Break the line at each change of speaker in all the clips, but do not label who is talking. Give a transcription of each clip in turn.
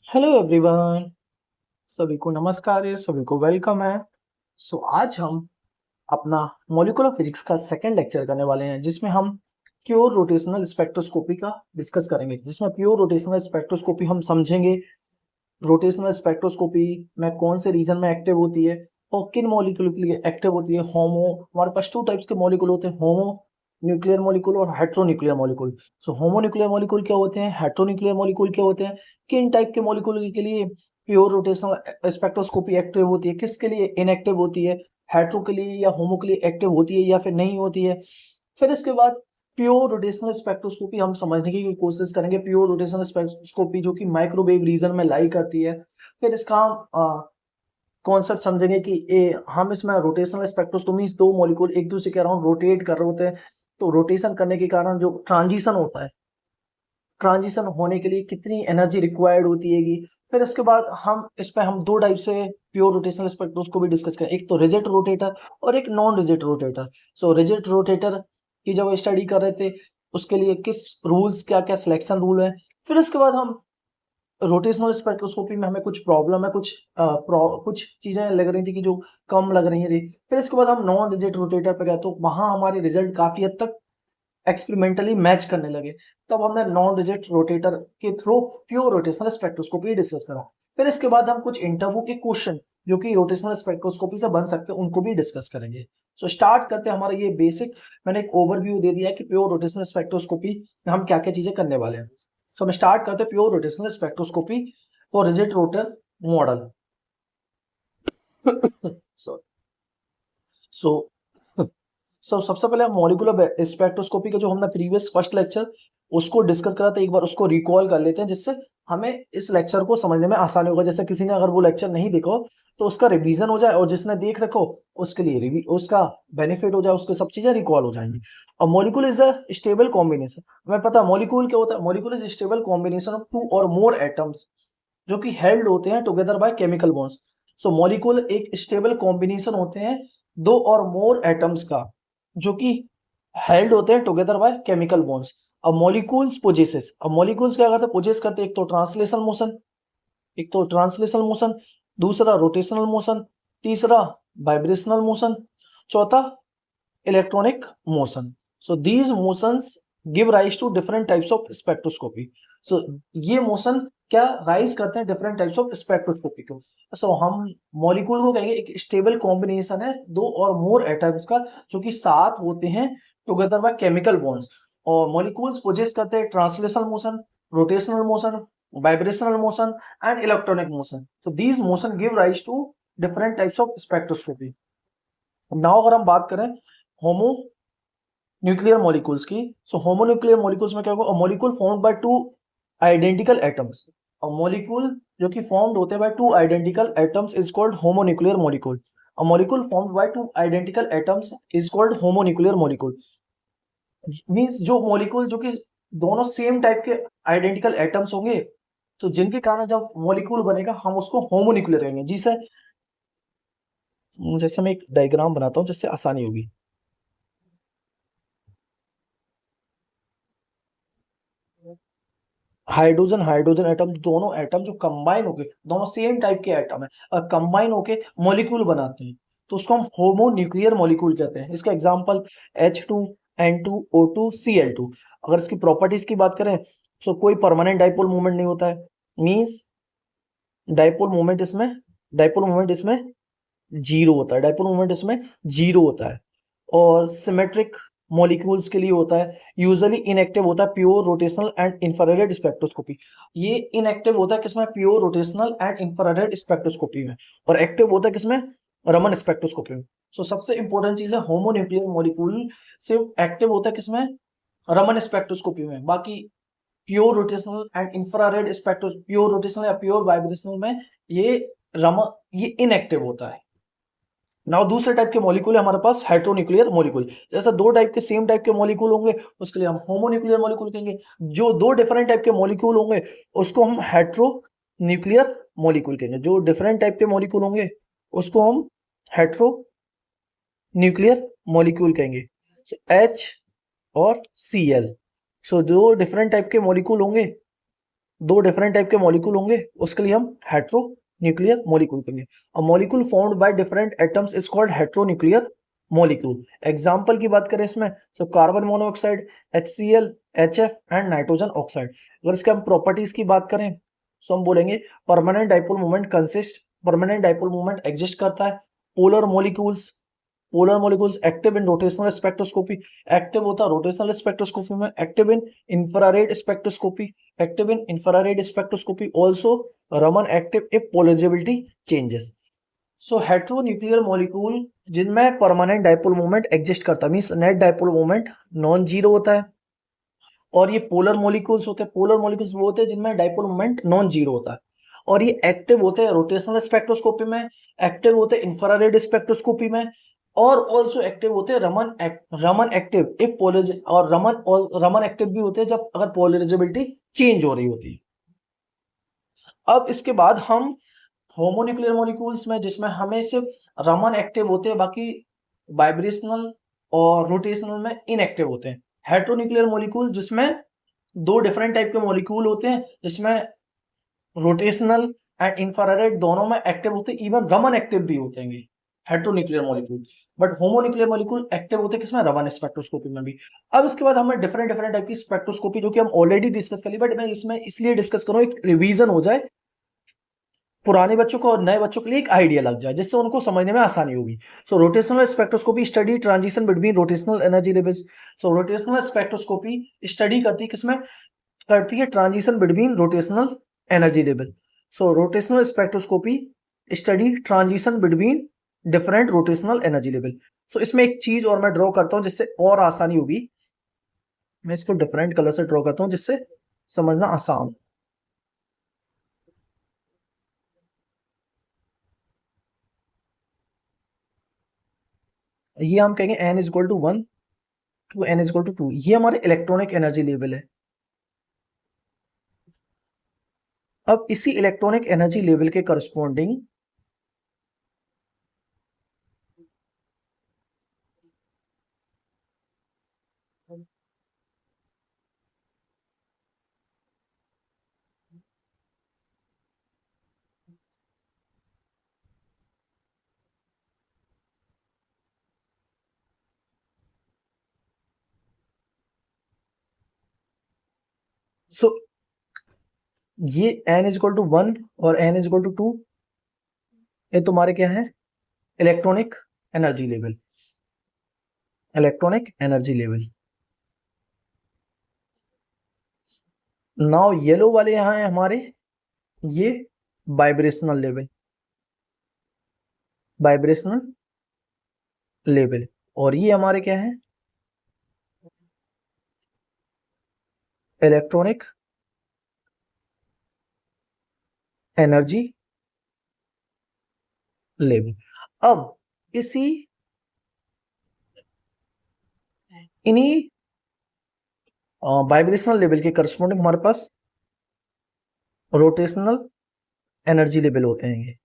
Hello everyone. सभी को नमस्कार है, सभी को वेलकम है। आज हम अपना मॉलिक्यूलर फिजिक्स का सेकंड लेक्चर करने वाले हैं, जिसमें हम प्योर रोटेशनल स्पेक्ट्रोस्कोपी का डिस्कस करेंगे। जिसमें प्योर रोटेशनल स्पेक्ट्रोस्कोपी हम समझेंगे रोटेशनल स्पेक्ट्रोस्कोपी में कौन से रीजन में एक्टिव होती है और किन मॉलिक्यूल के लिए एक्टिव होती है। होमो, हमारे पास टू टाइप्स के मॉलिक्यूल होते हैं, होमो न्यूक्लियर मॉलिक्यूल और heteronuclear molecule. Homo nuclear molecule क्या होते हैं, हेट्रोन्यूक्लियर मॉलिक्यूल क्या होते हैं, किन टाइप के मॉलिक्यूल के लिए प्योर रोटेशनल स्पेक्ट्रोस्कोपी एक्टिव होती है, किसके लिए इनएक्टिव होती है, हेट्रो के लिए या होमो के लिए एक्टिव होती है या फिर नहीं होती है। फिर इसके बाद प्योर रोटेशनल स्पेक्ट्रोस्कोपी हम समझने की कोशिश करेंगे। प्योर रोटेशनल स्पेक्ट्रोस्कोपी जो कि माइक्रोवेव रीजन में लाई करती है। फिर इसका हम कॉन्सेप्ट समझेंगे कि हम इसमें रोटेशनल स्पेक्ट्रोस्कोपी दो मॉलिक्यूल एक दूसरे के अराउंड रोटेट कर रहे होते हैं, तो रोटेशन करने के कारण जो ट्रांजिशन होता है, ट्रांजिशन होने के लिए कितनी एनर्जी रिक्वायर्ड होती है। फिर इसके बाद हम दो टाइप से प्योर रोटेशनल स्पेक्ट्रोस्कोपी डिस्कस करें, एक तो रिजिड रोटेटर और एक non rigid rotator. Rigid rotator की जब स्टडी कर रहे थे, उसके लिए किस रूल्स, क्या क्या सिलेक्शन रूल है। फिर इसके बाद हम रोटेशनल स्पेक्ट्रोस्कोपी में हमें कुछ प्रॉब्लम है, कुछ चीजें लग रही थी कि जो कम लग रही थी। फिर इसके बाद हम नॉन रिजिड रोटेटर पे गए, तो वहां हमारे रिजल्ट काफी हद तक एक्सपेरिमेंटली मैच करने लगे। तब हमने नॉन रिजिड रोटेटर के through pure rotational spectroscopy discuss करा। फिर इसके बाद हम कुछ इंटरव्यू के क्वेश्चन जो कि रोटेशनल स्पेक्ट्रोस्कोपी से बन सकते हैं, उनको भी डिस्कस करेंगे। स्टार्ट करते हैं हमारा ये बेसिक, मैंने एक ओवरव्यू दे दिया है कि प्योर रोटेशनल स्पेक्ट्रोस्कोपी में हम क्या क्या चीजें करने वाले हैं। हम स्टार्ट करते हैं pure rotational spectroscopy for rigid rotor model. So so सबसे पहले हम मॉलिक्यूलर स्पेक्ट्रोस्कोपी का जो हमने प्रीवियस फर्स्ट लेक्चर उसको डिस्कस करा था, एक बार उसको रिकॉल कर लेते हैं, जिससे हमें इस लेक्चर को समझने में आसानी होगा। जैसे किसी ने अगर वो लेक्चर नहीं देखा हो तो उसका रिवीजन हो जाए, और जिसने देख रखो उसके लिए उसका बेनिफिट हो जाए, उसके सब चीजें रिकॉल हो जाएंगी। और molecule is a stable combination. हमें पता है मॉलिक्यूल क्या होता है। Molecule is stable combination of two और मोर एटम्स जो कि हेल्ड होते हैं together by chemical bonds. Molecule एक स्टेबल कॉम्बिनेशन होते हैं दो और मोर एटम्स का, जो कि हेल्ड होते हैं टुगेदर बाय केमिकल बॉन्ड्स। अब मॉलिक्यूल्स क्या करते हैं, पोजेस करते हैं, एक तो ट्रांसलेशनल मोशन, दूसरा रोटेशनल मोशन, तीसरा वाइब्रेशनल मोशन, चौथा electronic motion. These motions give rise to different types of spectroscopy. ये मोशन क्या राइज करते हैं डिफरेंट टाइप्स ऑफ स्पेक्ट्रोस्कोपी को। हम मॉलिक्यूल को कहेंगे एक स्टेबल कॉम्बिनेशन है दो और मोर एटम्स का, जो कि साथ होते हैं टुगेदर बाय केमिकल बॉन्ड्स। और मॉलिक्यूल्स पोजेस करते हैं translational motion, rotational motion, vibrational motion and electronic motion. These motion give rise to different types of spectroscopy. Now अगर हम बात करें होमो न्यूक्लियर मॉलिक्यूल्स की, होमोन्यूक्लियर मॉलिक्यूल्स में क्या होगा, molecule formed by two identical atoms. और मॉलिक्यूल जो कि फॉर्म्ड होते हैं by two identical atoms is called homonuclear molecule. और molecule formed by two identical atoms is called homonuclear molecule. Means जो मॉलिक्यूल जो कि दोनों सेम टाइप के आइडेंटिकल एटम्स होंगे, तो जिनके कारण जब मॉलिक्यूल बनेगा हम उसको होमोन्यूक्लियर कहेंगे। जिसे जैसे मैं एक डायग्राम बनाता हूँ जिससे आसानी होगी। हाइड्रोजन हाइड्रोजन एटम, दोनों एटम जो कंबाइन होके, दोनों सेम टाइप के एटम है और कंबाइन होके मॉलिक्यूल बनाते हैं, तो उसको हम होमोन्यूक्लियर मॉलिक्यूल कहते हैं। इसका एग्जांपल H2N2O2Cl2। अगर इसकी प्रॉपर्टीज की बात करें तो कोई परमानेंट डाइपोल मूवमेंट नहीं होता है। मींस डाइपोल मूवमेंट इसमें डाइपोल मूवमेंट इसमें जीरो होता है, डाइपोल मूवमेंट इसमें जीरो होता है। और सिमेट्रिक मॉलिक्यूल्स के लिए होता है, यूजुअली इनएक्टिव होता है pure rotational and infrared spectroscopy. ये इनएक्टिव होता है किसमें, pure rotational and infrared spectroscopy में, और एक्टिव होता है किसमें, रमन स्पेक्ट्रोस्कोपी में। सबसे इंपॉर्टेंट चीज है होमोन्यूक्लियर मॉलिक्यूल सिर्फ एक्टिव होता है किसमें, रमन स्पेक्ट्रोस्कोपी में। बाकी pure rotational and infrared spectro, pure rotational या प्योर वाइब्रेशनल में ये ये इनएक्टिव होता है। नाउ दूसरे टाइप के मॉलिक्यूल है हमारे पास हेट्रोन्यूक्लियर मॉलिक्यूल। जैसा दो टाइप के सेम टाइप के मॉलिक्यूल होंगे उसके लिए हम होमोन्यूक्लियर मॉलिक्यूल कहेंगे। जो दो डिफरेंट टाइप के मॉलिक्यूल होंगे उसको हम हेट्रोन्यूक्लियर मॉलिक्यूल कहेंगे। जो डिफरेंट टाइप के मॉलिक्यूल होंगे उसको हम हेट्रोन्यूक्लियर मॉलिक्यूल कहेंगे। H और Cl। जो डिफरेंट टाइप के मॉलिक्यूल होंगे दो डिफरेंट टाइप के मॉलिक्यूल होंगे, उसके लिए हम हेट्रो न्यूक्लियर मॉलिक्यूल करेंगे। A molecule formed by different atoms is called heteronuclear molecule. Example की बात करें इसमें, तो carbon monoxide, HCl, HF and nitrogen oxide. अगर इसके हम प्रॉपर्टीज की बात करें तो हम बोलेंगे permanent dipole moment consist, permanent dipole moment exist करता है। Polar molecules active in rotational spectroscopy, active होता है रोटेशनल स्पेक्ट्रोस्कोपी में। Active in infrared spectroscopy, active in infrared spectroscopy also Raman active if polarisability changes. So heteronuclear molecule जिनमें permanent dipole moment exist करता है, means net dipole moment non zero होता है। और ये पोलर मॉलिक्यूल्स होते हैं, पोलर मॉलिक्यूल्स वो होते हैं जिनमें डाइपोल मोमेंट नॉन जीरो होता है। और ये एक्टिव होते हैं रोटेशनल स्पेक्ट्रोस्कोपी में, एक्टिव होते हैं इंफ्रारेड स्पेक्ट्रोस्कोपी में, और ऑल्सो एक्टिव होते हैं रमन एक्टिव इफ पोलर, और रमन एक्टिव भी होते हैं जब अगर पोलराइजेबिलिटी चेंज हो रही होती है। अब इसके बाद हम होमोन्यूक्लियर मॉलिक्यूल्स में, जिसमें हमें सिर्फ रमन एक्टिव होते हैं, बाकी वाइब्रेशनल और रोटेशनल में इनएक्टिव होते हैं। हेट्रोन्यूक्लियर मॉलिक्यूल जिसमें दो डिफरेंट टाइप के मॉलिक्यूल होते हैं, जिसमें रोटेशनल एंड इंफ्रारेड दोनों में एक्टिव होते हैं, इवन रमन एक्टिव भी होते हैं heteronuclear molecule. But homonuclear molecule active होते हैं किसमें, रमन स्पेक्ट्रोस्कोपी में भी। अब इसके बाद हमें डिफरेंट डिफरेंट टाइप की स्पेक्ट्रोस्कोपी, जो कि हम ऑलरेडी डिस्कस कर ली, बट मैं इसमें इसलिए डिस्कस करूँ एक रिवीजन हो जाए, पुराने बच्चों को और नए बच्चों के लिए एक आइडिया लग जाए, जिससे उनको समझने में आसानी होगी। So rotational spectroscopy study transition between rotational energy levels. So rotational spectroscopy study करती है किसमें, करती है transition between rotational energy level. So rotational spectroscopy study transition between different rotational energy level. So इसमें एक चीज और मैं ड्रॉ करता हूं जिससे और आसानी होगी। मैं इसको डिफरेंट कलर से ड्रॉ करता हूं जिससे समझना आसान। ये हम कहेंगे n is equal to 1 to n is equal to 2। ये हमारे इलेक्ट्रॉनिक एनर्जी लेवल है। अब इसी इलेक्ट्रॉनिक एनर्जी लेवल के करस्पॉन्डिंग सो ये n इज इक्वल टू 1 और n इज इक्वल टू 2, ये तुम्हारे क्या है, electronic energy level, electronic energy level. Now yellow वाले यहां है हमारे, ये वाइब्रेशनल लेवल, वाइब्रेशनल लेवल। और ये हमारे क्या है, इलेक्ट्रॉनिक एनर्जी लेवल। अब इसी इन्हीं वाइब्रेशनल लेवल के करस्पॉन्डिंग हमारे पास रोटेशनल एनर्जी लेवल होते हैं ये।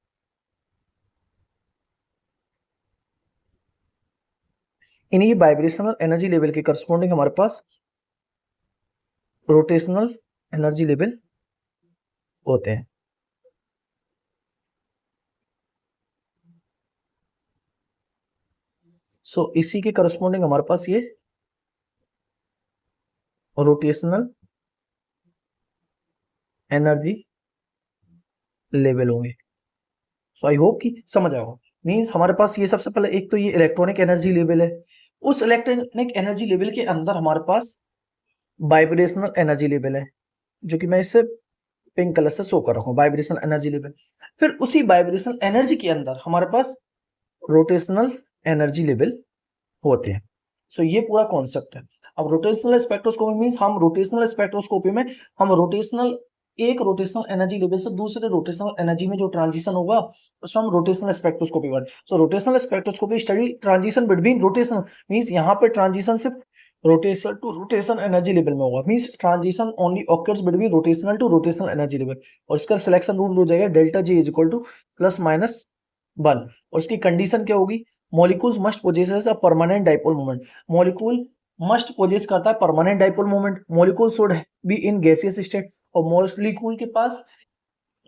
इन्हीं वाइब्रेशनल एनर्जी लेवल के करस्पॉन्डिंग हमारे पास रोटेशनल एनर्जी लेवल होते हैं। सो इसी के करस्पॉन्डिंग हमारे पास ये रोटेशनल एनर्जी लेवल होंगे। सो आई होप कि समझ आओ। मींस हमारे पास ये सबसे पहले एक तो ये इलेक्ट्रॉनिक एनर्जी लेवल है, उस इलेक्ट्रॉनिक एनर्जी लेवल के अंदर हमारे पास वाइब्रेशनल एनर्जी लेवल है, जो कि मैं इसे पिंक कलर से शो कर रहा हूँ, वाइब्रेशनल एनर्जी लेवल। फिर उसी वाइब्रेशनल एनर्जी के अंदर हमारे पास रोटेशनल एनर्जी लेवल होते हैं। सो ये पूरा कॉन्सेप्ट है। अब रोटेशनल स्पेक्ट्रोस्कोपी मींस हम रोटेशनल स्पेक्ट्रोस्कोपी में हम रोटेशनल, एक रोटेशनल एनर्जी लेवल से दूसरे रोटेशनल एनर्जी में जो ट्रांजिशन होगा उसमें हम रोटेशनल स्पेक्ट्रोस्कोपी कर। So rotational spectroscopy study transition between rotational, means यहाँ पे ट्रांजिशन सिर्फ rotation to rotation energy level में होगा, means transition only occurs between rotational to rotational energy level. और इसका सिलेक्शन रूल हो जाएगा delta G is equal to +-1। और इसकी कंडीशन क्या होगी, molecules must possesses a permanent dipole moment. Molecule must possess करता है permanent dipole moment. Molecule should be in gaseous state, और मॉलिक्यूल के पास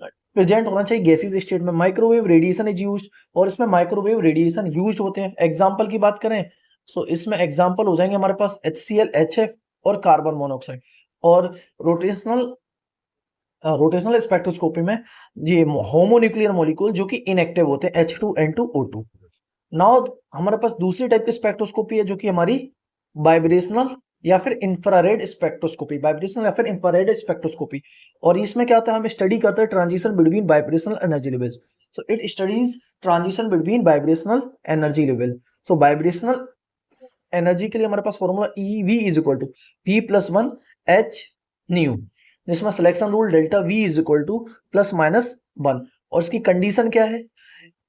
प्रेजेंट होना चाहिए गैसीज स्टेट में। माइक्रोवेव रेडिएशन इज यूज्ड, और इसमें माइक्रोवेव रेडिएशन यूज्ड होते हैं। एग्जांपल की बात करें सो इसमें एग्जांपल हो जाएंगे हमारे पास HCl, HF और कार्बन मोनोऑक्साइड। और रोटेशनल स्पेक्ट्रोस्कोपी में ये होमोन्यूक्लियर मॉलिक्यूल जो कि इनएक्टिव होते हैं, H2N2O2। नाउ हमारे पास दूसरी टाइप की स्पेक्ट्रोस्कोपी है जो कि हमारी वाइब्रेशनल या फिर इंफ्रारेड स्पेक्ट्रोस्कोपी, वाइब्रेशनल या फिर इंफ्रारेड स्पेक्ट्रोस्कोपी। और इसमें क्या होता है, हम स्टडी करते हैं transition between vibrational energy levels. So it studies transition between vibrational energy level. So vibrational energy के लिए हमारे पास formula EV is equal to V+1 H nu, जिसमें selection rule delta V is equal to +-1। और इसकी condition क्या है,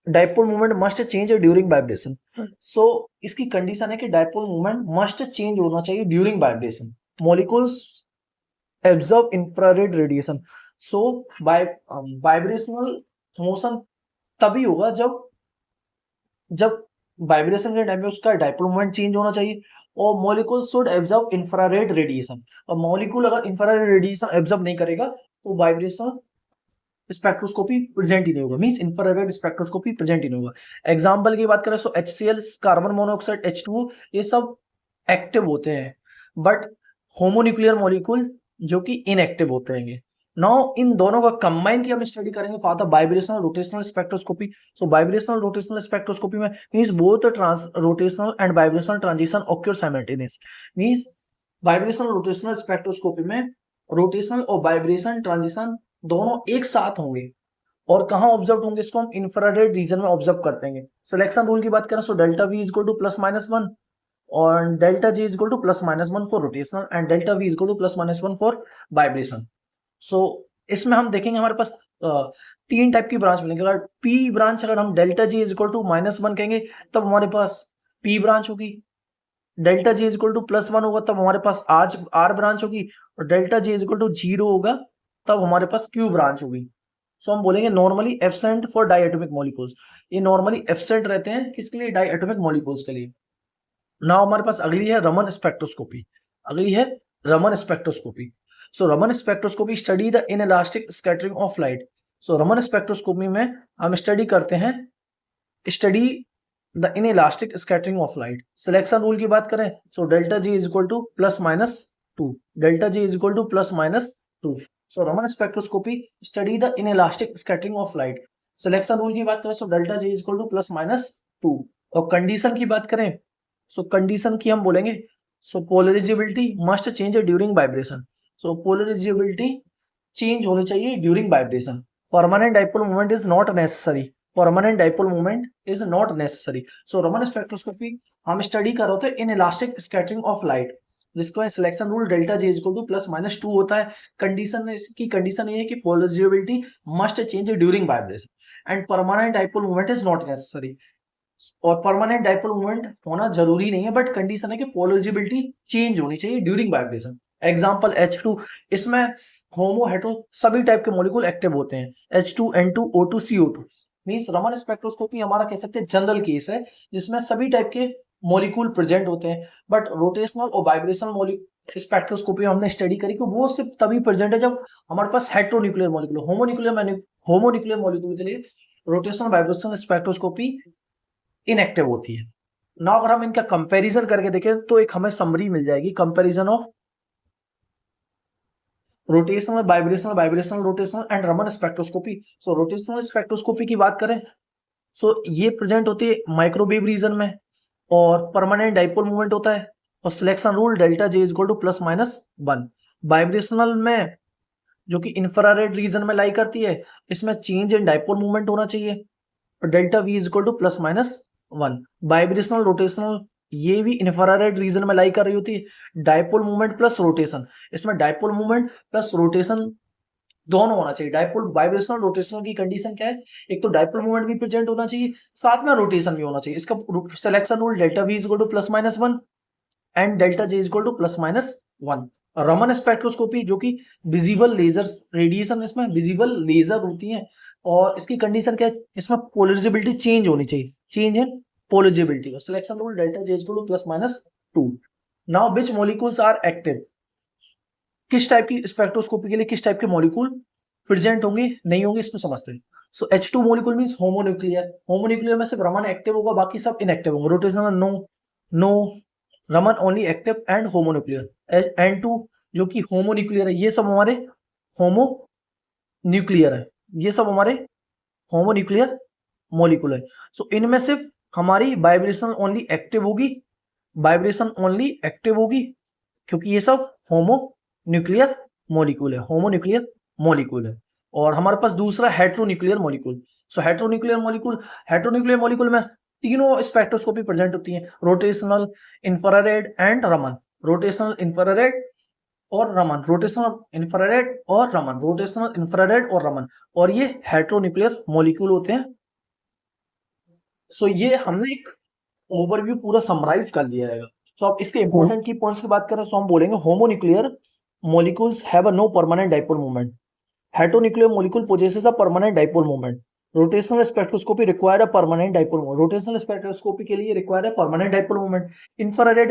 dipole movement must change during vibration. So इसकी कंडीशन है कि डाइपोल मूवमेंट मस्ट चेंज होना चाहिए during vibration. Molecules absorb infrared radiation. So vibrational motion तभी होगा जब वाइब्रेशन के टाइम पे उसका डाइपोल मूवमेंट चेंज होना चाहिए, और molecule should absorb infrared radiation. और मॉलिक्यूल अगर इंफ्रारेड रेडिएशन एब्जॉर्ब नहीं करेगा तो वाइब्रेशन स्पेक्ट्रोस्कोपी प्रेजेंट ही नहीं होगा, मींस इंफ्रारेड स्पेक्ट्रोस्कोपी प्रेजेंट ही नहीं होगा। एग्जांपल की बात करें तो HCl, कार्बन मोनोऑक्साइड, H2O, ये सब एक्टिव होते हैं, बट होमोन्यूक्लियर मॉलिक्यूल जो कि इनएक्टिव होते हैं। नाउ इन दोनों का कंबाइन की हम स्टडी करेंगे for the vibrational rotational spectroscopy. So vibrational rotational spectroscopy में means both rotational and vibrational transition occur simultaneous. Means vibrational rotational spectroscopy में रोटेशनल और वाइब्रेशन ट्रांजिशन दोनों एक साथ होंगे। और कहां ऑब्जर्व होंगे, इसको हम इंफ्रारेड रीजन में ऑब्जर्व करते हैं। सिलेक्शन रूल की बात करें तो delta V is equal to +-1 और delta G is equal to +-1 for rotational and delta V is equal to +-1 for vibration. So इसमें हम देखेंगे हमारे पास तीन टाइप की ब्रांच मिलेंगे। अगर P ब्रांच, अगर हम delta G is equal to -1 कहेंगे तब हमारे पास P ब्रांच होगी। Delta G is equal to +1 होगा तब हमारे पास R ब्रांच होगी। और delta G is equal to 0 होगा तब हमारे पास Q ब्रांच होगी। सो हम बोलेंगे normally absent for diatomic molecules. ये नॉर्मली एब्सेंट रहते हैं किसके लिए, डाइएटॉमिक मॉलिक्यूल्स के लिए। नाउ हमारे पास अगली है Raman spectroscopy. So Raman spectroscopy study the inelastic scattering of light. So Raman spectroscopy में हम स्टडी करते हैं the inelastic scattering of light. Selection rule की बात करें so delta G is equal to +-2, delta G is equal to +-2। So Raman spectroscopy study the inelastic scattering of light. Selection rule की बात करें तो delta G is equal to +-2। और condition की बात करें सो कंडीशन की हम बोलेंगे so polarisability must change during vibration. So polarisability change होनी चाहिए during vibration. Permanent dipole movement is not necessary. Permanent dipole movement is not necessary. So Raman spectroscopy हम स्टडी कर रहे थे inelastic scattering of light, जिसका selection rule delta G is equal to +-2 होता है। Condition इसकी कंडीशन ये है कि polarisability must change during vibration and permanent dipole movement is not necessary. और परमानेंट डाइपोल मूवमेंट होना जरूरी नहीं है, बट कंडीशन है कि पोलराइजेबिलिटी चेंज होनी चाहिए ड्यूरिंग वाइब्रेशन। एग्जांपल H2, इसमें होमो हेटेरो सभी टाइप के मॉलिक्यूल एक्टिव होते हैं, H2N2O2 CO2। Means Raman spectroscopy हमारा कह सकते हैं जनरल केस है जिसमें सभी टाइप के मॉलिक्यूल प्रेजेंट होते हैं। बट रोटेशनल और वाइब्रेशनल स्पेक्ट्रोस्कोपी हमने स्टडी करी कि वो सिर्फ तभी प्रेजेंट है जब हमारे पास हेटेरोन्यूक्लियर मॉलिक्यूल। होमोन्यूक्लियर मॉलिक्यूल के लिए रोटेशनल वाइब्रेशनल स्पेक्ट्रोस्कोपी इनएक्टिव होती है ना। अगर हम इनका कंपैरिजन करके देखें तो एक हमें समरी मिल जाएगी, comparison of rotational, vibrational rotational and Raman spectroscopy. So rotational spectroscopy की बात करें सो ये प्रेजेंट होती है माइक्रोवेव रीजन में और परमानेंट डाइपोल मूवमेंट होता है और selection rule delta G is equal to +-1। Vibrational में जो कि इंफ्रारेड रीजन में लाई करती है, इसमें चेंज इन डाइपोल मूवमेंट होना चाहिए और delta V is equal to +-1। Vibrational rotational ये भी इंफ्रारेड रीजन में लाई कर रही होती है। डाइपोल मूवमेंट प्लस रोटेशन, इसमें डाइपोल मूवमेंट प्लस रोटेशन दोनों होना चाहिए। डाइपोल वाइब्रेशनल रोटेशनल की कंडीशन क्या है, एक तो डाइपोल मूवमेंट भी प्रेजेंट होना चाहिए, साथ में रोटेशन भी होना चाहिए। इसका selection rule delta V is equal to +-1 and delta G is equal to +-1। Raman spectroscopy जो कि विजिबल लेजर रेडिएशन, इसमें विजिबल लेजर होती है और इसकी कंडीशन क्या है, इसमें पोलराइजेबिलिटी चेंज होनी चाहिए, change in polarizability. Selection rule delta G is equal to +-2। Now which molecules are active. किस टाइप की स्पेक्ट्रोस्कोपी के लिए किस टाइप के मॉलिक्यूल प्रेजेंट होंगे नहीं होंगे इसको समझते हैं। So H2 molecule means homonuclear, homonuclear में सिर्फ रमन एक्टिव होगा, बाकी सब इनएक्टिव होंगे। Rotational no, no Raman only active and homonuclear. N2 जो कि होमोन्यूक्लियर है, ये सब हमारे होमोन्यूक्लियर है, ये सब हमारे होमोन्यूक्लियर मॉलिक्यूल है। सो इनमें सिर्फ हमारी वाइब्रेशन ओनली एक्टिव होगी, वाइब्रेशन ओनली एक्टिव होगी, क्योंकि ये सब होमोन्यूक्लियर मॉलिक्यूल है, होमोन्यूक्लियर मॉलिक्यूल है। और हमारे पास दूसरा हेट्रोन्यूक्लियर मॉलिक्यूल। सो हेट्रोन्यूक्लियर मॉलिक्यूल, हेट्रोन्यूक्लियर मॉलिक्यूल में तीनों स्पेक्ट्रोस्कोपी प्रेजेंट होती है, rotational, infrared and Raman. Rotational, infrared और रमन, रोटेशनल, इंफ्रारेड और रमन, रोटेशनल, इंफ्रारेड और रमन, और ये हेट्रोन्यूक्लियर मॉलिक्यूल होते हैं। सो ये हमने एक ओवरव्यू पूरा समराइज कर लिया है। तो अब इसके इंपॉर्टेंट की पॉइंट्स की बात करें तो हम बोलेंगे homonuclear molecules have a no permanent dipole moment. Heteronuclear molecule possesses a permanent dipole moment. Rotational spectroscopy required a permanent dipole moment. Rotational spectroscopy के लिए require a permanent dipole moment. Infrared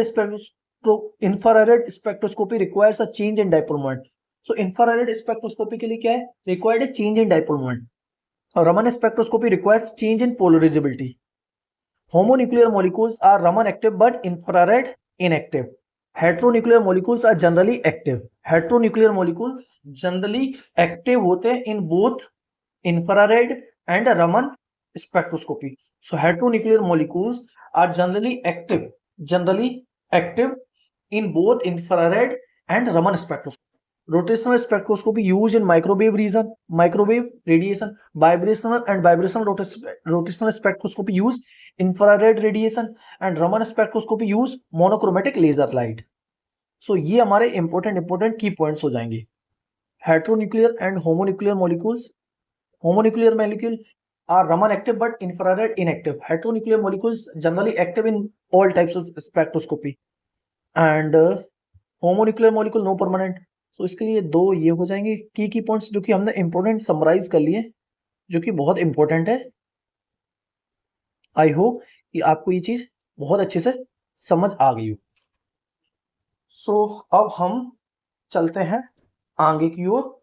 spectroscopy requires a change in dipole moment. So infrared spectroscopy के लिए क्या है? Required a change in dipole moment. और Raman spectroscopy requires change in polarizability. Homonuclear molecules are Raman active but infrared inactive. Heteronuclear molecules are generally active. Heteronuclear molecule generally active होते हैं in both infrared and Raman spectroscopy. So heteronuclear molecules are generally active in both infrared and Raman spectroscopy. Rotational spectroscopy used in microwave radiation, vibrational and vibrational rotational spectroscopy use infrared radiation, and Raman spectroscopy use monochromatic laser light. So ये हमारे important key points हो जाएंगे। Heteronuclear and homonuclear molecules, homonuclear molecule are Raman active but infrared inactive. Heteronuclear molecules generally active in all types of spectroscopy, and homonuclear molecule no permanent. So इसके लिए दो ये हो जाएंगे की पॉइंट्स जो कि हमने इंपोर्टेंट समराइज कर लिए, जो कि बहुत इंपॉर्टेंट है। आई होप कि आपको ये चीज बहुत अच्छे से समझ आ गई हो। सो अब हम चलते हैं आगे की ओर।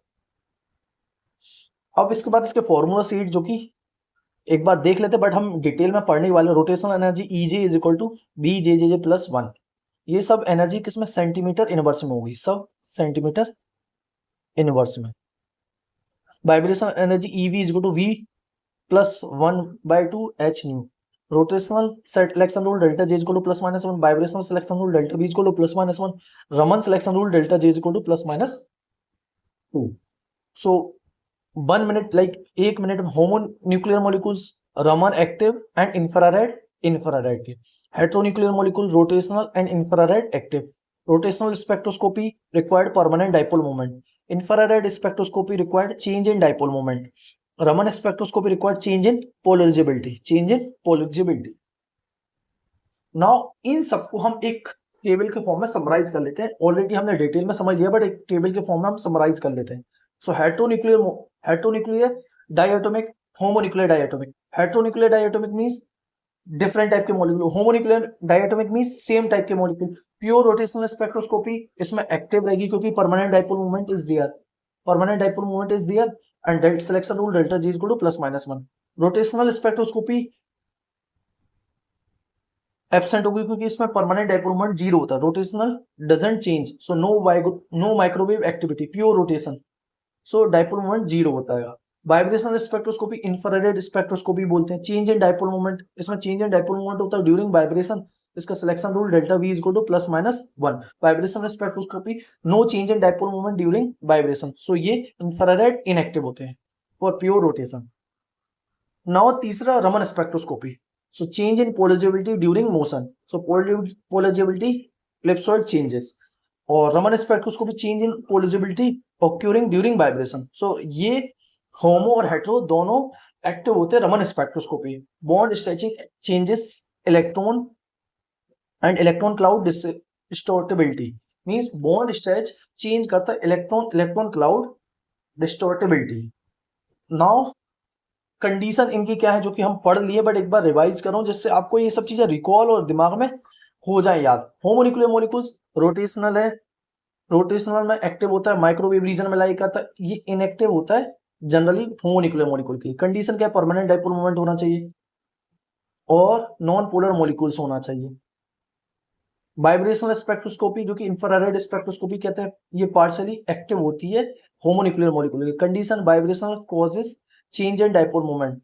अब इसके बाद इसके फॉर्मूला सीट जो कि एक बार देख लेते, बट हम डिटेल में पढ़ने वाले। Rotational energy EJ is equal to BJJ plus 1। ये सब एनर्जी किसमें? सेंटीमीटर इनवर्स में होगी, सब सेंटीमीटर इनवर्स में। Vibration energy EV is equal to V plus 1/2 H nu. Rotational selection rule delta J is equal to plus minus 1। Vibrational selection rule delta V is equal to plus minus 1। Raman selection rule delta J is equal to plus minus 2। So 1 minute, like 1 minute में homonuclear molecules Raman active and infrared active. Heteronuclear molecule rotational and infrared active. Rotational spectroscopy required permanent dipole moment. Infrared spectroscopy required change in dipole moment. Raman spectroscopy required change in polarisability. Now in सबको हम एक table के form में summarise कर लेते हैं। Already हमने detail में समझ लिया, बट एक टेबल के फॉर्म में हम समराइज कर लेते हैं। So heteronuclear diatomic, homonuclear diatomic. Heteronuclear diatomic means different type के molecule, homonuclear diatomic means same type के मॉलिक्यूल। प्योर रोटेशनल स्पेक्ट्रोस्कोपी इसमें एक्टिव रहेगी क्योंकि permanent dipole moment is there, and selection rule delta G is equal to plus minus 1। Rotational spectroscopy absent होगी क्योंकि इसमें permanent dipole moment 0 होता है। Rotational doesn't change, so no microwave activity, pure rotation, so dipole moment 0 होता है। Vibrational spectroscopy infrared spectroscopy बोलते हैं। Change in dipole moment, इसमें चेंज इन डाइपोल मोमेंट होता है ड्यूरिंग वाइब्रेशन। इसका selection rule delta V is equal to plus minus 1। Vibrational spectroscopy no change in dipole moment during vibration, so ये infrared inactive होते हैं for pure rotation. Now तीसरा Raman spectroscopy. So change in polarisability during motion, so polarisability ellipsoid changes. और Raman spectroscopy change in polarisability occurring during vibration. So ये homo और hetero दोनों active होते हैं Raman spectroscopy. Bond stretching changes electron and electron cloud distortability, means bond stretch change करता है electron cloud distortability. Now condition इनकी क्या है जो कि हम पढ़ लिए, बट एक बार रिवाइज करो जिससे आपको ये सब चीजें रिकॉल और दिमाग में हो जाए याद। होमोन्यूक्लियर मॉलिक्यूल्स रोटेशनल है, रोटेशनल में एक्टिव होता है, माइक्रोवेव रीजन में लाई करता है, ये इनएक्टिव होता है जनरली होमोन्यूक्लियर मॉलिक्यूल की। कंडीशन क्या है, परमानेंट डाइपोल मोमेंट होना चाहिए और नॉन पोलर मॉलिक्यूल्स होना चाहिए। वाइब्रेशनल स्पेक्ट्रोस्कोपी जो कि इंफ्रारेड स्पेक्ट्रोस्कोपी कहते हैं, ये पार्शियली एक्टिव होती है होमोन्यूक्लियर मॉलिक्यूल की। Condition vibrational causes change in dipole moment,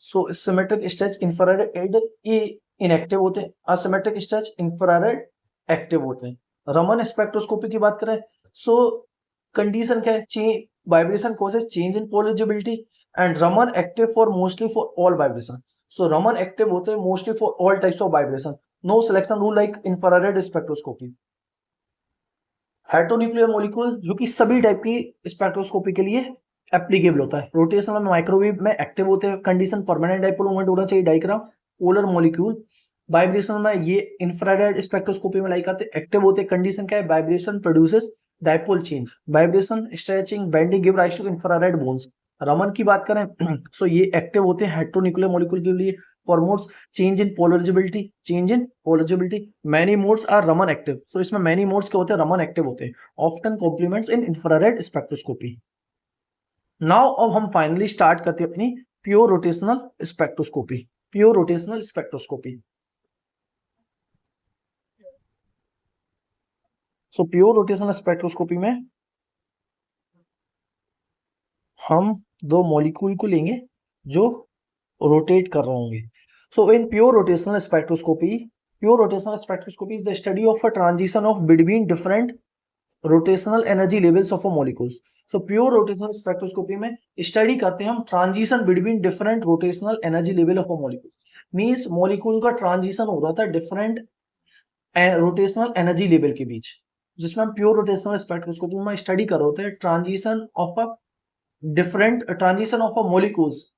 so symmetric stretch infrared ये इनएक्टिव होते हैं, असिमेट्रिक स्ट्रेच इंफ्रारेड एक्टिव होते हैं। रमन स्पेक्ट्रोस्कोपी की बात करें, सो कंडीशन क्या है, vibration causes change in polarisability and Raman active for mostly for all vibration. So Raman active होते हैं mostly for all types of vibration, no selection rule like infrared spectroscopy. Heteronuclear molecule जो कि सभी टाइप की स्पेक्ट्रोस्कोपी के लिए एप्लीकेबल होता है। रोटेशनल में माइक्रोवेव में एक्टिव होते हैं, कंडीशन परमानेंट डाइपोल मोमेंट होना चाहिए, डायग्राम पोलर मॉलिक्यूल। वाइब्रेशन में ये इंफ्रारेड स्पेक्ट्रोस्कोपी में लाइक आते एक्टिव होते हैं, कंडीशन क्या है, vibration produces dipole change, vibration stretching bending give rise to infrared bones. Raman की बात करें सो ये एक्टिव होते हैं हेटेरोन्यूक्लियर मॉलिक्यूल के लिए, for modes change in polarisability, many modes are Raman active. So इसमें मैनी मोड्स क्या होते हैं, रमन एक्टिव होते हैं, ऑफ्टन कॉम्प्लीमेंट्स इन इंफ्रारेड स्पेक्ट्रोस्कोपी। नाउ अब हम फाइनली स्टार्ट करते हैं अपनी pure rotational spectroscopy. Pure rotational spectroscopy, सो प्योर रोटेशनल स्पेक्ट्रोस्कोपी में हम दो मॉलिक्यूल को लेंगे जो रोटेट कर रहे होंगे। So in pure rotational spectroscopy is the study of a transition of between different rotational energy levels of a molecules. So pure rotational spectroscopy में स्टडी करते हैं हम transition between different rotational energy level of a molecules, means molecule का transition हो रहा था different rotational energy level के बीच, जिसमें हम प्योर रोटेशनल स्पेक्ट्रोस्कोपी में स्टडी कर रहे होते हैं transition of a molecules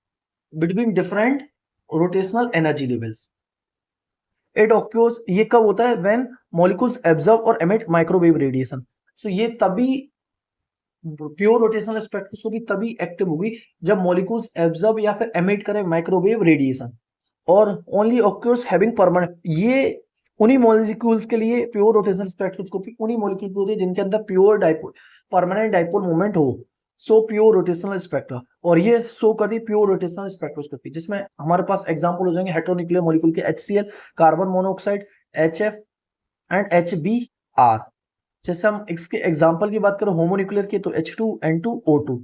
between different rotational energy levels. It occurs, ये कब होता है, व्हेन मॉलिक्यूल्स एब्जॉर्ब और एमिट माइक्रोवेव रेडिएशन। सो ये तभी प्योर रोटेशनल स्पेक्ट्रोस्कोपी तभी एक्टिव होगी जब मॉलिक्यूल्स एब्जॉर्ब या फिर एमिट करें माइक्रोवेव रेडिएशन, और ओनली ऑक्यूर्स हैविंग परमानेंट, ये उन्हीं मॉलिक्यूल्स के लिए प्योर रोटेशनल स्पेक्ट्रोस्कोपी उन्हीं मॉलिक्यूल को होती है जिनके अंदर pure dipole permanent dipole moment हो, सो प्योर रोटेशनल स्पेक्ट्रा। और ये शो करती प्योर रोटेशनल स्पेक्ट्रोस्कोपी, जिसमें हमारे पास एग्जांपल हो जाएंगे हेटेरोन्यूक्लियर मॉलिक्यूल के HCl, carbon monoxide, HF and HBr। जैसे हम इसके एग्जांपल की बात करें होमोन्यूक्लियर की, तो H2N2O2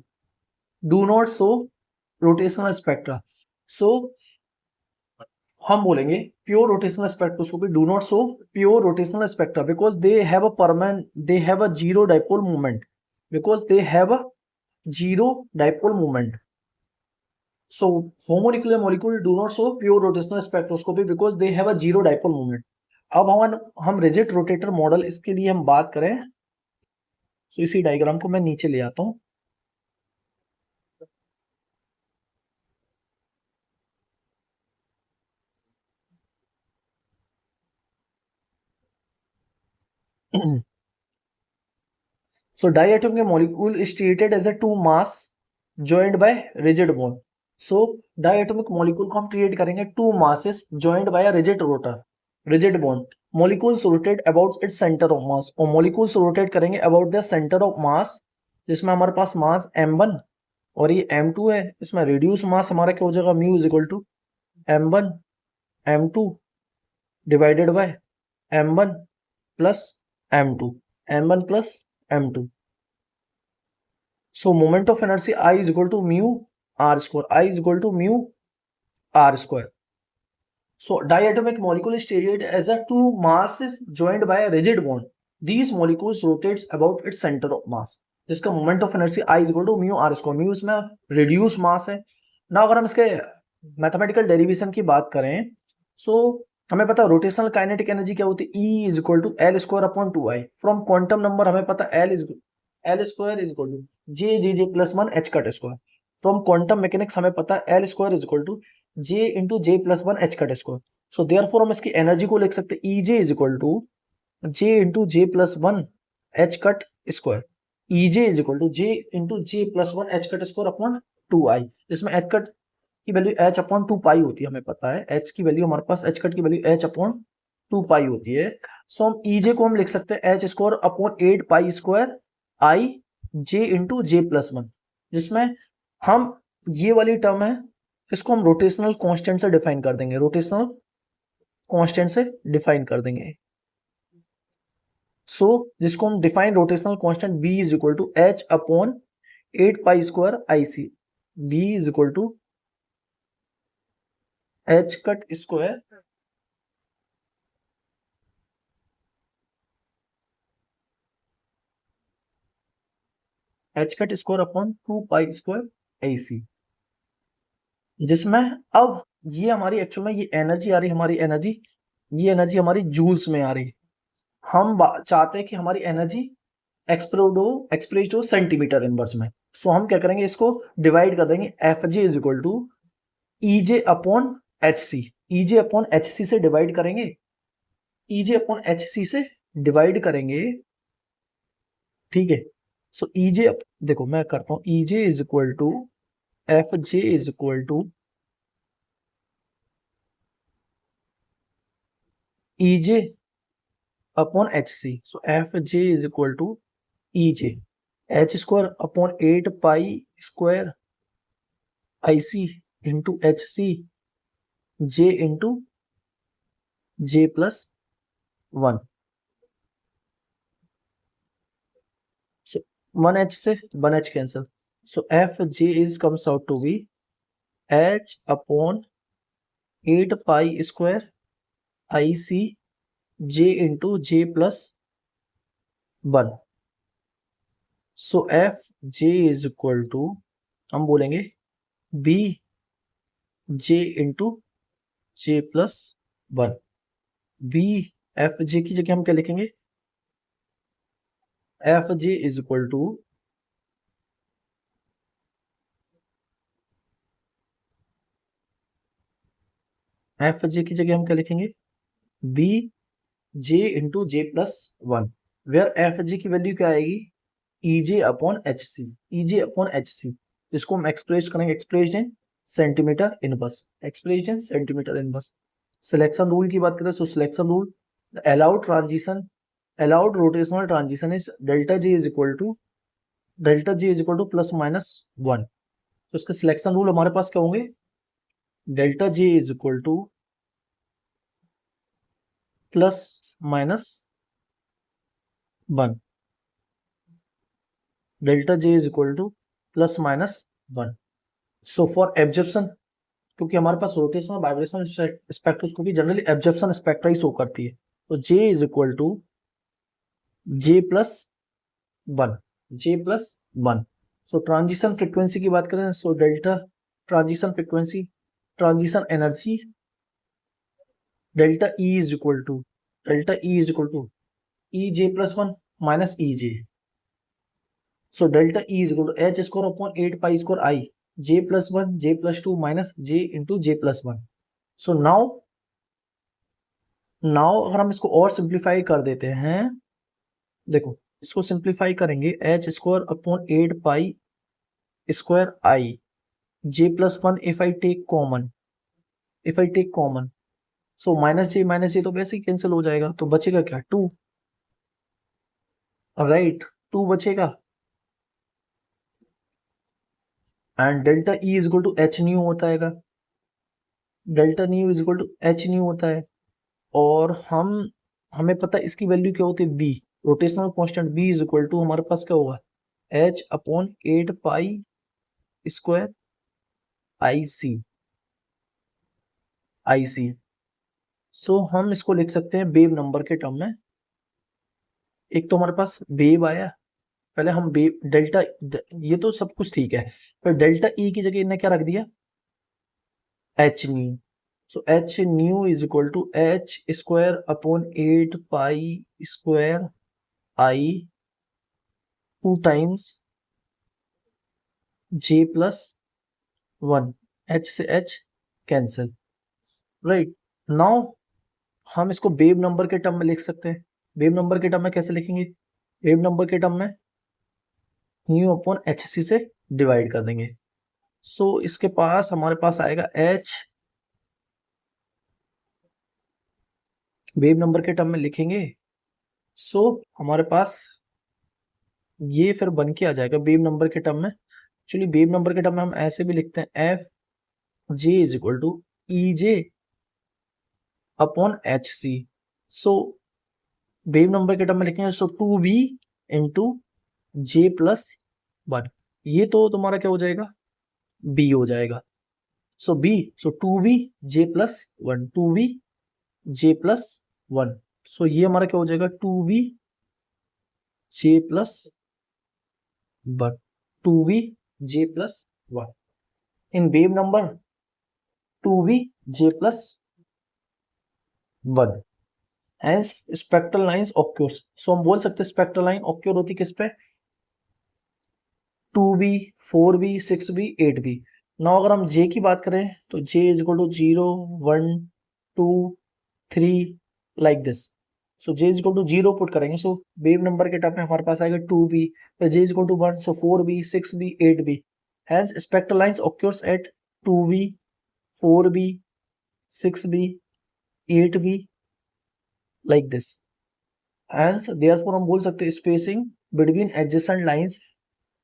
do not show rotational spectra. So हम बोलेंगे pure rotational spectroscopy do not show pure rotational spectra because they have a zero dipole movement, zero dipole moment. So homonuclear molecule do not show pure rotational spectroscopy because they have a zero dipole moment. अब हम rigid rotator model इसके लिए हम बात करें, तो इसी diagram को मैं नीचे ले आता हूं। So diatomic molecule is treated as a two mass joined by rigid bond. So diatomic molecule को हम ट्रीट करेंगे two masses joined by a rigid bond. Molecules rotate about its center of mass, और molecules rotate करेंगे about the center of mass, जिसमें हमारे पास मास m1 और ये m2 है। इसमें रिड्यूस मास हमारा क्या हो जाएगा, mu is equal to m1 m2 divided by m1 plus m2। So moment of inertia I is equal to mu r square. So diatomic molecule is treated as a two masses joined by a rigid bond. These molecules rotates about its center of mass, जिसका moment of inertia I is equal to mu r square। mu इसमें reduce mass है ना। अगर हम इसके mathematical derivation की बात करें, सो हमें पता है रोटेशनल काइनेटिक एनर्जी क्या होती है, E is equal to L square upon 2I। From quantum number हमें पता है L square is equal to J plus 1 H cut square. From quantum mechanics हमें पता है L square is equal to J into J plus 1 H cut square. So therefore हम इसकी एनर्जी को लिख सकते हैं EJ is equal to J into J plus 1 H cut square. EJ is equal to J into J plus 1 H cut square upon 2I, जिसमें H cut की value h upon 2 pi होती है, हमें पता है h की value हमारे पास h कट की वैल्यू h अपॉन 2 पाई होती है। सो हम EJ को हम लिख सकते हैं H square upon 8 pi square I J into J plus 1, जिसमें हम ये वाली टर्म है इसको हम रोटेशनल कांस्टेंट से डिफाइन कर देंगे, रोटेशनल कांस्टेंट से डिफाइन कर देंगे। सो जिसको हम define rotational constant B is equal to H upon 8 pi square IC, B is equal to H cut square H cut square upon 2 pi square AC, जिसमें अब ये हमारी एक्चुअल में ये एनर्जी आ रही है, हमारी एनर्जी, ये एनर्जी हमारी जूल्स में आ रही है। हम चाहते हैं कि हमारी एनर्जी एक्सप्रेस्ड हो सेंटीमीटर इनवर्स में। सो हम क्या करेंगे, इसको डिवाइड कर देंगे, F J is equal to E J upon H C, E J upon H C से डिवाइड करेंगे, ई जे अपॉन एच सी से डिवाइड करेंगे, ठीक है। सो ई जे, देखो मैं करता हूं, E J is equal to F J is equal to E J upon H C, so F J is equal to E J H square upon 8 pi square I C into H C J into J plus 1। So 1h से 1h cancel, so F J is comes out to be h upon 8 pi square I C J into J plus 1। So F J is equal to, हम बोलेंगे B J into J plus 1, B F J की जगह हम क्या लिखेंगे, F J is equal to F J की जगह हम क्या लिखेंगे, B J into J plus 1, where F J की वैल्यू क्या आएगी, E J upon H C, E J upon H C, इसको हम एक्सप्रेस करेंगे, expressed in centimetre inverse, expressed in centimetre inverse. Selection rule की बात करें, so selection rule, allowed transition, allowed rotational transition is delta J is equal to, delta J is equal to plus minus 1। तो इसके selection rule हमारे पास क्या होंगे, delta J is equal to plus minus 1, delta J is equal to plus minus 1। So for absorption, क्योंकि हमारे पास rotational vibrational spectroscopy generally absorption spectra ही शो करती है, तो J is equal to J plus 1, J plus 1। So transition frequency की बात करें, so delta transition frequency, transition energy, delta E is equal to, delta E is equal to E J plus 1 minus E J, so delta E is equal to H square upon 8 pi square I J plus 1 J plus 2 minus J into J plus 1। So now अगर हम इसको और simplify कर देते हैं, देखो इसको simplify करेंगे, H square upon 8 pi square I J plus 1, if I take common, if I take common, so minus J तो वैसे ही कैंसिल हो जाएगा, तो बचेगा क्या, 2, राइट, 2 बचेगा, and delta E is equal to H nu होता है, delta nu is equal to H nu होता है, और हमें पता है इसकी वैल्यू क्या होती है, B, rotational constant B is equal to हमारे पास क्या होगा, H upon 8 pi square I C, I C. So हम इसको लिख सकते हैं वेव नंबर के टर्म में, एक तो हमारे पास वेव आया, पहले हम वेव डेल्टा, ये तो सब कुछ ठीक है, पर डेल्टा ई की जगह इन्हें क्या रख दिया, H nu, so H nu is equal to H square upon 8 pi square I 2 times J plus 1, H से एच कैंसिल, राइट। नाउ हम इसको वेव नंबर के टर्म में लिख सकते हैं, वेव नंबर के टर्म में कैसे लिखेंगे, वेव नंबर के टर्म में न्यू अपॉन एच सी से डिवाइड कर देंगे, सो इसके पास हमारे पास आएगा एच वेव नंबर के टर्म में लिखेंगे, सो हमारे पास ये फिर बन के आ जाएगा वेव नंबर के टर्म में। एक्चुअली वेव नंबर के टर्म में हम ऐसे भी लिखते हैं F J is equal to E J upon H C. So wave number के टर्म में लिखेंगे, सो 2v इंटू जे प्लस 1, ये तो तुम्हारा क्या हो जाएगा, b हो जाएगा। सो b, सो 2v J plus 1, 2v J plus 1, सो ये हमारा क्या हो जाएगा 2v J plus 1, 2v J plus 1 in wave number 2v J plus 1। Hence spectral lines occurs, so हम बोल सकते हैं स्पेक्ट्रल लाइन occur होती किस पे, 2v 4v 6v 8v। Now अगर हम j की बात करें तो j is equal to 0 1 2 3 like this. So j is equal to 0 put करेंगे, सो वेव नंबर के टर्म में हमारे पास आएगा 2v, तो j is equal to 1, so 4v 6v 8v। Hence spectral lines occurs at 2v 4v 6v 8v like this। Hence therefore हम बोल सकते हैं spacing between adjacent lines,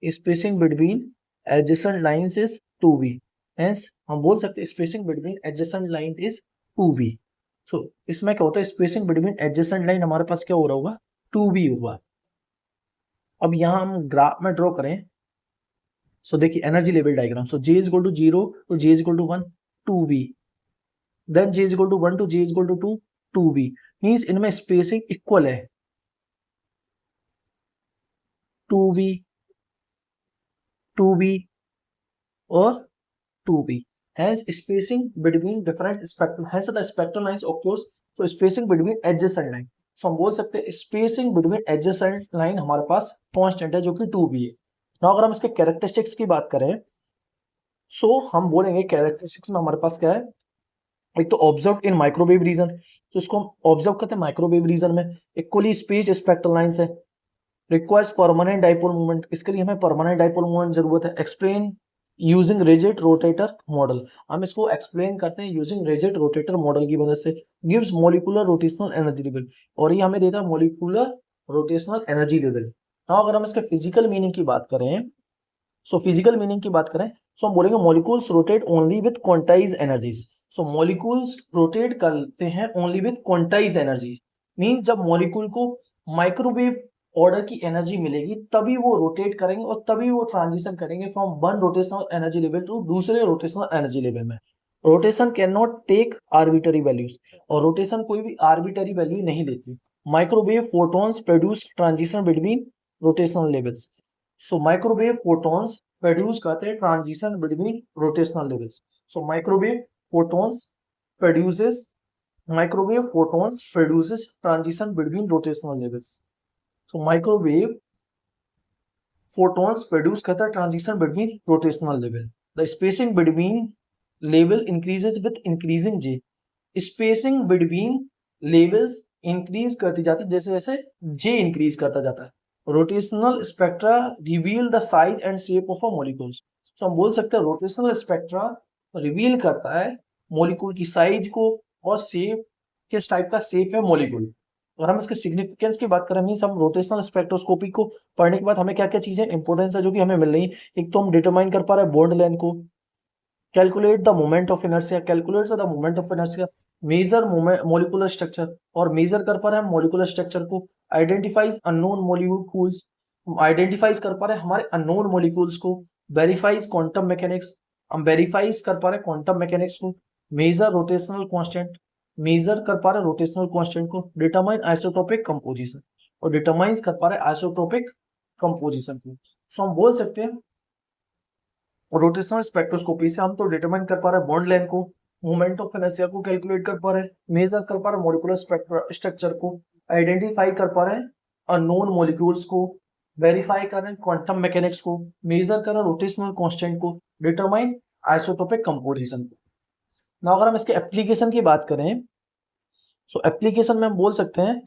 spacing between adjacent lines is 2v। Hence हम बोल सकते हैं spacing between adjacent line is 2v। So इसमें क्या होता है, spacing between adjacent line हमारे पास क्या हो रहा होगा, 2v होगा। अब यहाँ हम ग्राफ में ड्रॉ करें, सो देखिए energy level diagram, so j is equal to 0 तो j is equal to 1 2v, then j is equal to 1 to j is equal to 2 2v, means इनमें स्पेसिंग इक्वल है 2v 2v और 2v। Hence spacing between different spectral, hence the spectral lines occurs, so spacing between adjacent line, so हम बोल सकते हैं spacing between adjacent line हमारे पास constant है जो कि 2v है। now अगर हम इसके characteristics की बात करें, so हम बोलेंगे characteristics में हमारे पास क्या है, एक तो ऑब्जर्व इन माइक्रोवेव रीजन, तो इसको हम ऑब्जर्व करते हैं माइक्रोवेव रीजन में। इक्वली स्पेस्ड स्पेक्ट्रल लाइंस है, रिक्वायर्स परमानेंट डाइपोल मूवमेंट, इसके लिए हमें परमानेंट डाइपोल मूवमेंट जरूरत है। Explain using rigid rotator model, हम इसको एक्सप्लेन करते हैं यूजिंग रिजिड रोटेटर मॉडल की मदद से। Gives molecular rotational energy level, और ये हमें देता है molecular rotational energy level. Now अगर हम इसके फिजिकल मीनिंग की बात करें, सो फिजिकल मीनिंग की बात करें, सो हम बोलेंगे molecules rotate only with quantize energies. So molecules rotate करते हैं only with quantize energies, means जब मॉलिक्यूल को माइक्रोवेव ऑर्डर की एनर्जी मिलेगी तभी वो रोटेट करेंगे और तभी वो ट्रांजिशन करेंगे from one rotational energy level to दूसरे रोटेशनल एनर्जी लेवल में। Rotation can not take arbitrary values, और रोटेशन कोई भी आर्बिटरी वैल्यू नहीं लेती। Microwave photons produce transition between rotational levels, so microwave photons produce करते हैं transition between rotational levels. So microwave photons produces transition between rotational levels. So microwave photons produce करता है transition between rotational level. The spacing between level increases with increasing J, spacing between levels increase करती जाती है जैसे जैसे जे increase करता जाता है। Rotational spectra reveal the size and shape of a molecules, so हम बोल सकते हैं रोटेशनल स्पेक्ट्रा रिवील करता है मॉलिक्यूल की साइज को और शेप, किस टाइप का शेप है मॉलिक्यूल। अगर हम इसके सिग्निफिकेंस की बात करें, मींस हम रोटेशनल स्पेक्ट्रोस्कोपी को पढ़ने के बाद हमें क्या क्या चीजें इंपॉर्टेंस है जो कि हमें मिल रही है। एक तो हम डिटरमाइन कर पा रहे हैं बॉन्ड लेंथ को, calculate the moment of inertia, measure molecular structure, और मेजर कर पा रहे हैं हम मॉलिक्यूलर स्ट्रक्चर को। आइडेंटिफाइज अननोन मॉलिक्यूल्स, आइडेंटिफाइज कर पा रहे हैं हमारे अननोन मॉलिक्यूल्स को। वेरीफाइज क्वांटम मैकेनिक्स, हम वेरीफाइज कर पा रहे हैं क्वांटम मैकेनिक्स को। मेजर रोटेशनल कांस्टेंट, मेजर कर पा रहे हैं रोटेशनल कांस्टेंट को। डिटरमाइन आइसोटोपिक कंपोजिशन, और डिटरमाइंस कर पा रहे हैं आइसोटोपिक कंपोजिशन को। सो हम बोल सकते हैं रोटेशनल स्पेक्ट्रोस्कोपी से हम तो डिटरमाइन कर पा रहे हैं बॉन्ड लेंथ को, मोमेंट ऑफ इनर्शिया को कैलकुलेट कर पा रहे हैं, मेजर कर पा रहे हैं मॉलिक्यूलर स्ट्रक्चर को, आइडेंटिफाई कर पा रहे हैं अननोन मॉलिक्यूल्स को, वेरीफाई कर रहे हैं क्वांटम मैकेनिक्स को, मेजर कर रहे हैं रोटेशनल कांस्टेंट को, डिटरमाइन आइसोटोपिक कंपोजिशन को। ना अगर हम इसके एप्लीकेशन की बात करें, सो एप्लीकेशन में हम बोल सकते हैं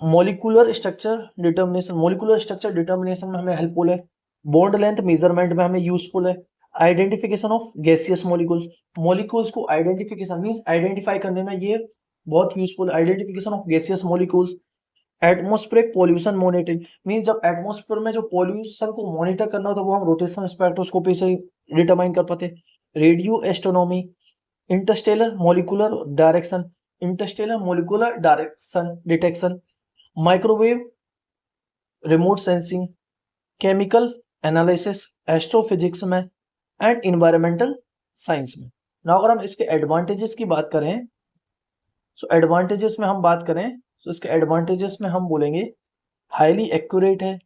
मॉलिक्यूलर स्ट्रक्चर डिटर्मिनेशन में हमें हेल्पफुल है। बॉन्ड लेंथ मेजरमेंट में हमें यूजफुल है। आइडेंटिफिकेशन ऑफ गैसियस मॉलिक्यूल्स को आइडेंटिफिकेशन मींस आइडेंटिफाई करने में ये बहुत useful. Identification of gaseous molecules, atmospheric pollution monitoring, means जब एटमॉस्फेयर में जो पॉल्यूशन को मॉनिटर करना होता है वो हम रोटेशनल स्पेक्ट्रोस्कोपी से डिटरमाइन कर पाते। Radio astronomy, Interstellar molecular direction, Interstellar molecular direction detection, microwave remote sensing, chemical analysis, astrophysics में एंड इन्वायरमेंटल साइंस में। ना अगर हम इसके एडवांटेजेस की बात करें, सो एडवांटेजेस में हम बात करें तो इसके एडवांटेजेस में हम बोलेंगे हाईली एक्यूरेट है,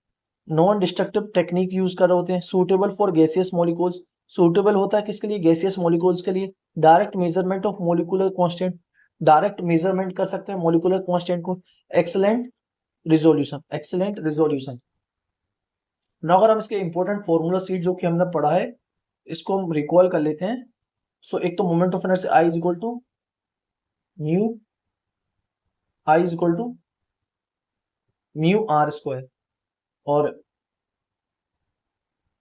नॉन डिस्ट्रक्टिव टेक्निक यूज कर रहे होते हैं, suitable for gaseous molecules, suitable होता है किसके लिए, गैसियस मॉलिक्यूल्स के लिए। Direct measurement of molecular constant, direct measurement कर सकते हैं मॉलिक्यूलर कांस्टेंट को। Excellent resolution, excellent resolution. ना अगर हम इसके इंपॉर्टेंट फॉर्मूला सीट जो कि हमने पढ़ा है इसको हम रिकॉल कर लेते हैं। सो एक तो moment of inertia I is equal to mu, I is equal to mu R square, और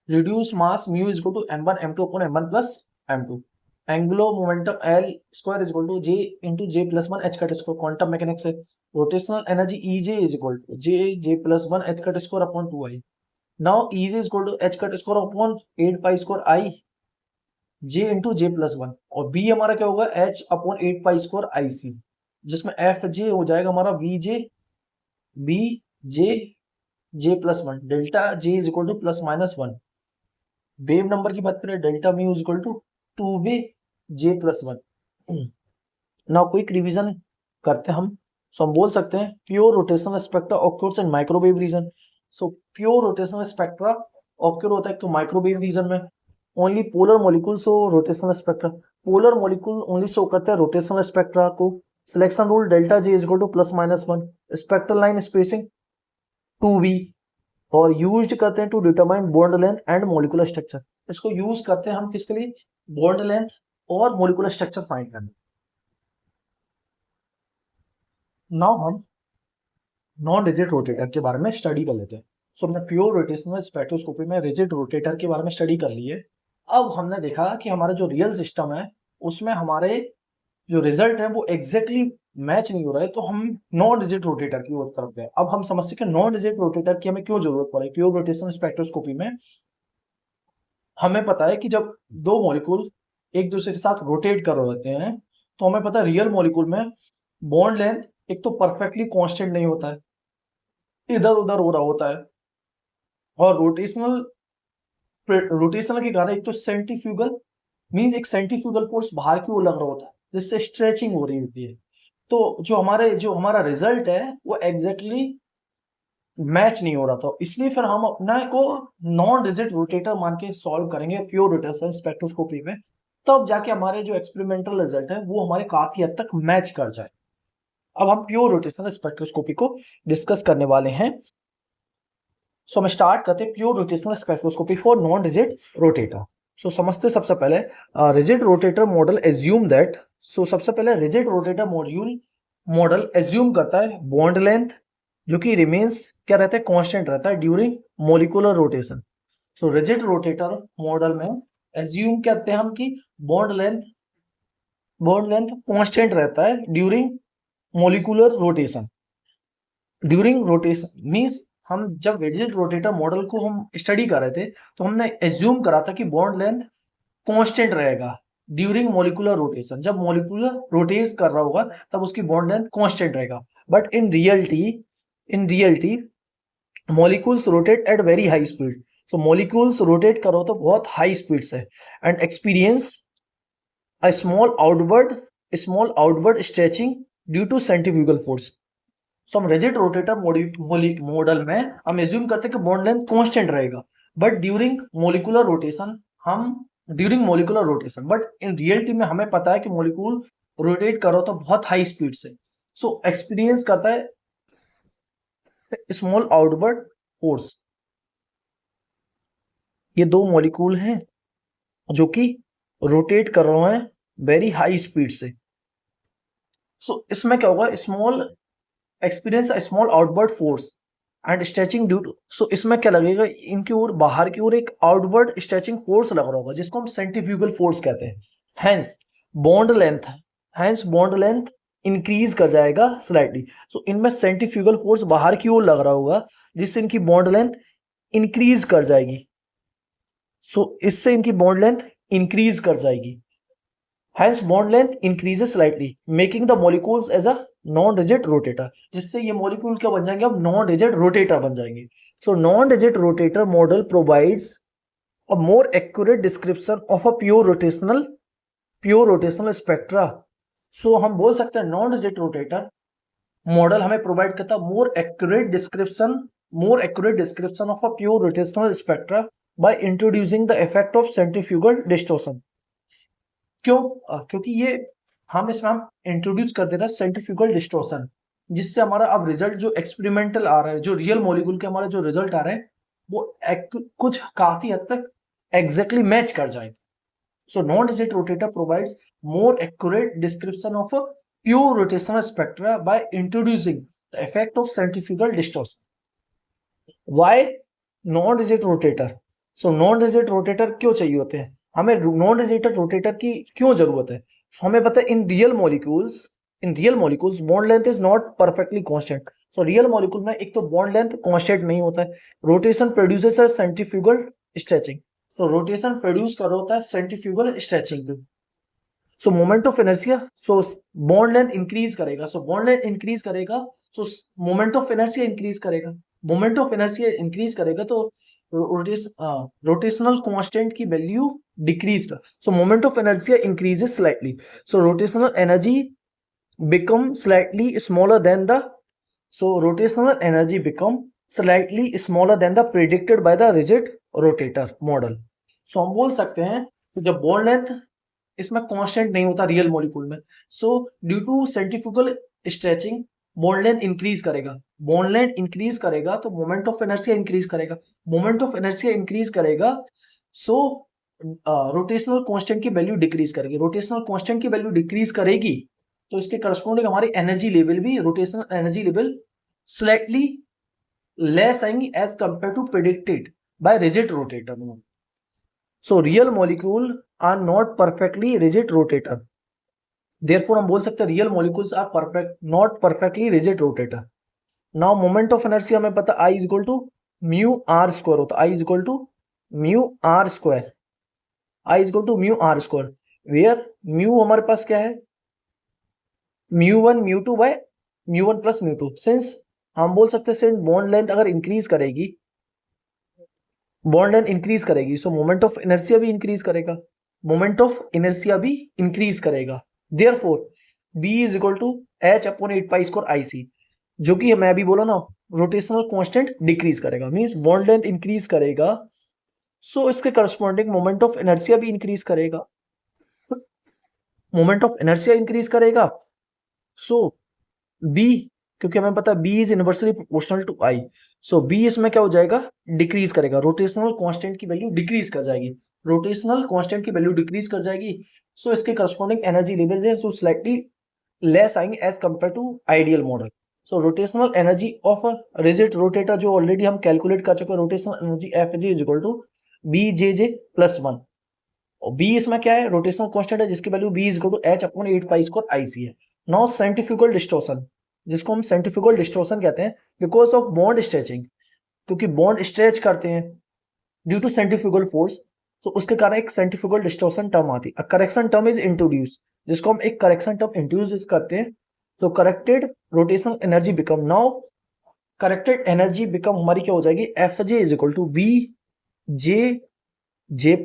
reduce mass mu is equal to m1 m2 upon m1 plus m2। Angular momentum L square is equal to J into J plus one h cut square, quantum mechanics है। Rotational energy E J is equal to J plus one h cut square upon 2i। Now E J is equal to H cut square upon 8 pi square I J into J plus one, और B हमारा क्या होगा H upon 8 pi square I C, जिसमें F J हो जाएगा हमारा B J J plus one, delta J is equal to plus minus one. Wave number की बात करें delta mu is equal to 2v J plus one. ना quick revision करते हम, सो हम बोल सकते हैं pure rotational spectra occurs in microwave region. So pure rotational spectra occur होता है तो माइक्रोवेव रीजन में। Only polar molecule show rotational spectra, polar molecule only show करते हैं रोटेशनल स्पेक्ट्रा को। Selection rule delta J is equal to plus minus one, spectral line spacing 2v, और use करते हैं to determine bond length and molecular structure. इसको use करते हैं हम किसके लिए, बॉन्ड लेंथ और मॉलिक्यूलर स्ट्रक्चर फाइंड करने। नाउ हम नॉन रिजिड रोटेटर के बारे में स्टडी कर लेते हैं। सो हमने प्योर रोटेशनल स्पेक्ट्रोस्कोपी में रिजिड रोटेटर के बारे में स्टडी कर ली है। अब हमने देखा कि हमारा जो रियल सिस्टम है उसमें हमारे जो रिजल्ट है वो एग्जैक्टली मैच नहीं हो रहा है, तो हम नॉन रिजिड रोटेटर की ओर तरफ गए। अब हम समझते हैं कि नॉन रिजिड रोटेटर की हमें क्यों जरूरत पड़े। प्योर रोटेशनल स्पेक्ट्रोस्कोपी में हमें पता है कि जब दो मॉलिक्यूल एक दूसरे के साथ रोटेट कर रहे होते हैं तो हमें पता है रियल मॉलिक्यूल में बॉन्ड लेंथ एक तो परफेक्टली कांस्टेंट नहीं होता है, इधर उधर हो रहा होता है। और रोटेशनल के कारण एक तो सेंट्रीफ्यूगल मींस एक सेंट्रीफ्यूगल फोर्स बाहर की ओर लग रहा होता है जिससे स्ट्रेचिंग हो रही होती है। तो जो हमारा रिजल्ट है वो एग्जैक्टली मैच नहीं हो रहा था, इसलिए फिर हम अपना को नॉन रिजिड रोटेटर मान के सॉल्व करेंगे प्योर रोटेशन स्पेक्ट्रोस्कोपी में, तब जाके हमारे जो एक्सपेरिमेंटल रिजल्ट है वो हमारे काफी हद तक मैच कर जाए। अब हम प्योर रोटेशनल स्पेक्ट्रोस्कोपी को डिस्कस करने वाले हैं। सो हम स्टार्ट करते हैं pure rotational spectroscopy for non rigid rotator. So समझते सबसे पहले rigid rotator model assume that, so सबसे पहले रिजिड रोटेटर मॉडल एज्यूम करता है बॉन्ड लेंथ जो कि रिमेन्स क्या रहता है, कांस्टेंट रहता है ड्यूरिंग मॉलिक्यूलर रोटेशन। सो रिजिड रोटेटर मॉडल में एज्यूम करते हैं हम कि बॉन्ड लेंथ कांस्टेंट रहता है during molecular rotation. During rotation means हम जब रिजिड रोटेटर मॉडल को हम स्टडी कर रहे थे तो हमने एज्यूम करा था कि बॉन्ड लेंथ कांस्टेंट रहेगा ड्यूरिंग मॉलिक्यूलर रोटेशन। जब मॉलिक्यूलर रोटेट कर रहा होगा तब उसकी बॉन्ड लेंथ कांस्टेंट रहेगा, but in reality molecules rotate at very high speed. So molecules rotate करो तो बहुत हाई स्पीड से and experience a small outward stretching due to centrifugal force. So हम रिजिड रोटेटर मॉडल में हम assume करते हैं कि बॉन्ड लेंथ कांस्टेंट रहेगा, but during molecular rotation but in reality में हमें पता है कि मॉलिक्यूल रोटेट करो तो बहुत हाई स्पीड से। सो एक्सपीरियंस करता है स्मॉल आउटवर्ड फोर्स। ये दो मॉलिक्यूल हैं जो कि रोटेट कर रहे हैं वेरी हाई स्पीड से। सो इसमें क्या होगा, experience small outward force and stretching due to. So इसमें क्या लगेगा, इनकी ओर बाहर की ओर एक आउटवर्ड स्ट्रेचिंग फोर्स लग रहा होगा जिसको हम सेंट्रीफ्यूगल फोर्स कहते हैं। हैंस बॉन्ड लेंथ इंक्रीज कर जाएगा स्लाइटली। सो इनमें सेंट्रीफ्यूगल फोर्स बाहर की ओर लग रहा होगा जिससे इनकी बॉन्ड लेंथ इंक्रीज कर जाएगी। सो इससे इनकी बॉन्ड लेंथ इंक्रीज कर जाएगी। Hence bond length increases slightly, making the molecules as a non-rigid rotator. जिससे ये molecule क्या बन जाएंगे, अब non-rigid rotator बन जाएंगे। So non-rigid rotator model provides a more accurate description of a pure rotational spectra. So हम बोल सकते हैं non-rigid rotator model हमें provide करता है more accurate description of a pure rotational spectra by introducing the effect of centrifugal distortion. क्योंकि ये हम इंट्रोड्यूस कर दे रहे हैं सेंट्रीफ्यूगल डिस्टॉर्शन, जिससे हमारा अब रिजल्ट जो एक्सपेरिमेंटल आ रहा है, जो रियल मॉलिक्यूल के हमारा जो रिजल्ट आ रहा है वो कुछ काफी हद तक एग्जैक्टली मैच कर जाए। So non rigid rotator provides more accurate description of pure rotational spectra by introducing the effect of centrifugal distortion. Why non rigid rotator? So non rigid rotator क्यों चाहिए होते हैं हमें? नॉन रिजिड रोटेटर की क्यों जरूरत है? हमें पता है in real molecules bond length is not perfectly constant. So real molecule में एक तो बॉन्ड लेंथ कांस्टेंट नहीं होता है, rotation produces centrifugal stretching. So rotation produce कर रहा होता है centrifugal stretching. So moment of inertia, so bond length increase करेगा, so moment of inertia increase करेगा तो रोटेशनल कांस्टेंट की value decrease. So moment of inertia increases slightly, so rotational energy become slightly smaller than the predicted by the rigid rotator model. So हम बोल सकते हैं कि जब बॉन्ड लेंथ इसमें कांस्टेंट नहीं होता रियल मॉलिक्यूल में, so due to centrifugal stretching bond length increase करेगा तो मोमेंट ऑफ इनर्शिया इंक्रीज करेगा, सो रोटेशनल कांस्टेंट की वैल्यू डिक्रीज करेगी तो इसके करस्पॉन्डिंग हमारी एनर्जी लेवल भी, rotational energy level slightly less आएंगी as compare to predicted by rigid rotator. So real molecule are not perfectly rigid rotator, therefore हम बोल सकते हैं real molecules are not perfectly rigid rotator. Now moment of inertia हमें पता I is equal to mu R square होता है, I is equal to mu R square, where mu हमारे पास क्या है, mu one mu two by mu one plus mu two. Since हम बोल सकते हैं बॉन्ड लेंथ अगर इंक्रीज करेगी सो मोमेंट ऑफ इनर्शिया भी इंक्रीज करेगा, therefore B is equal to H upon 8 pi square IC, जो कि मैं अभी बोला ना रोटेशनल कांस्टेंट डिक्रीज करेगा, मींस बॉन्ड लेंथ इंक्रीज करेगा, सो इसके करस्पॉन्डिंग मोमेंट ऑफ इनर्शिया भी इंक्रीज करेगा, सो B, क्योंकि हमें पता है B is inversely proportional to I, so B इसमें क्या हो जाएगा, डिक्रीज करेगा, रोटेशनल कांस्टेंट की वैल्यू डिक्रीज कर जाएगी, सो इसके करस्पॉन्डिंग एनर्जी लेवल है सो स्लाइटली लेस आएंगे as compare to ideal model. So rotational energy of a rigid rotator जो ऑलरेडी हम कैलकुलेट कर चुके हैं, rotational energy Fg is equal to BJJ plus 1, और B इसमें क्या है, रोटेशनल कांस्टेंट है जिसकी value B is equal to H upon 8 pi square IC है। नाउ सेंट्रीफ्यूगल डिस्टॉर्शन, जिसको हम सेंट्रीफ्यूगल डिस्टॉर्शन कहते हैं बिकॉज ऑफ बॉन्ड स्ट्रेचिंग, क्योंकि बॉन्ड स्ट्रेच करते हैं ड्यू टू सेंट्रीफ्यूगल फोर्स, तो उसके कारण एक सेंट्रीफ्यूगल डिस्टॉर्शन टर्म आती है। करेक्शन टर्म इज इंट्रोड्यूस, जिसको हम एक करेक्शन टर्म इंट्रोड्यूस करते हैं, तो corrected rotational energy become, now corrected energy become हमारी क्या हो जाएगी, Fj is equal to BJ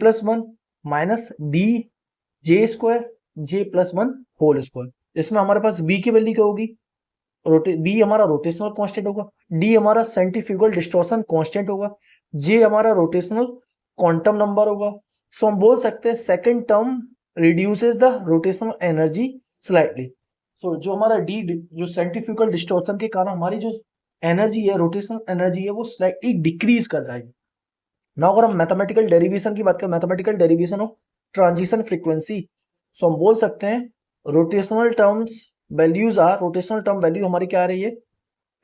plus 1 minus DJ square J plus 1 whole square. इसमें हमारे पास B की वैल्यू क्या होगी, B हमारा रोटेशनल कांस्टेंट होगा, D हमारा सेंट्रीफ्यूगल डिस्टॉर्शन कांस्टेंट होगा, J हमारा रोटेशनल क्वांटम नंबर होगा। सो हम बोल सकते हैं second term reduces the rotational energy slightly. So जो हमारा D जो सेंट्रीफ्यूगल डिस्टॉर्शन के कारण हमारी जो एनर्जी है, रोटेशनल एनर्जी है, वो स्लाइटली डिक्रीज कर जाएगी। नाउ अगर हम मैथमेटिकल डेरिवेशन की बात करें, mathematical derivation of transition frequency, so हम बोल सकते हैं रोटेशनल टर्म वैल्यू हमारी क्या आ रही है,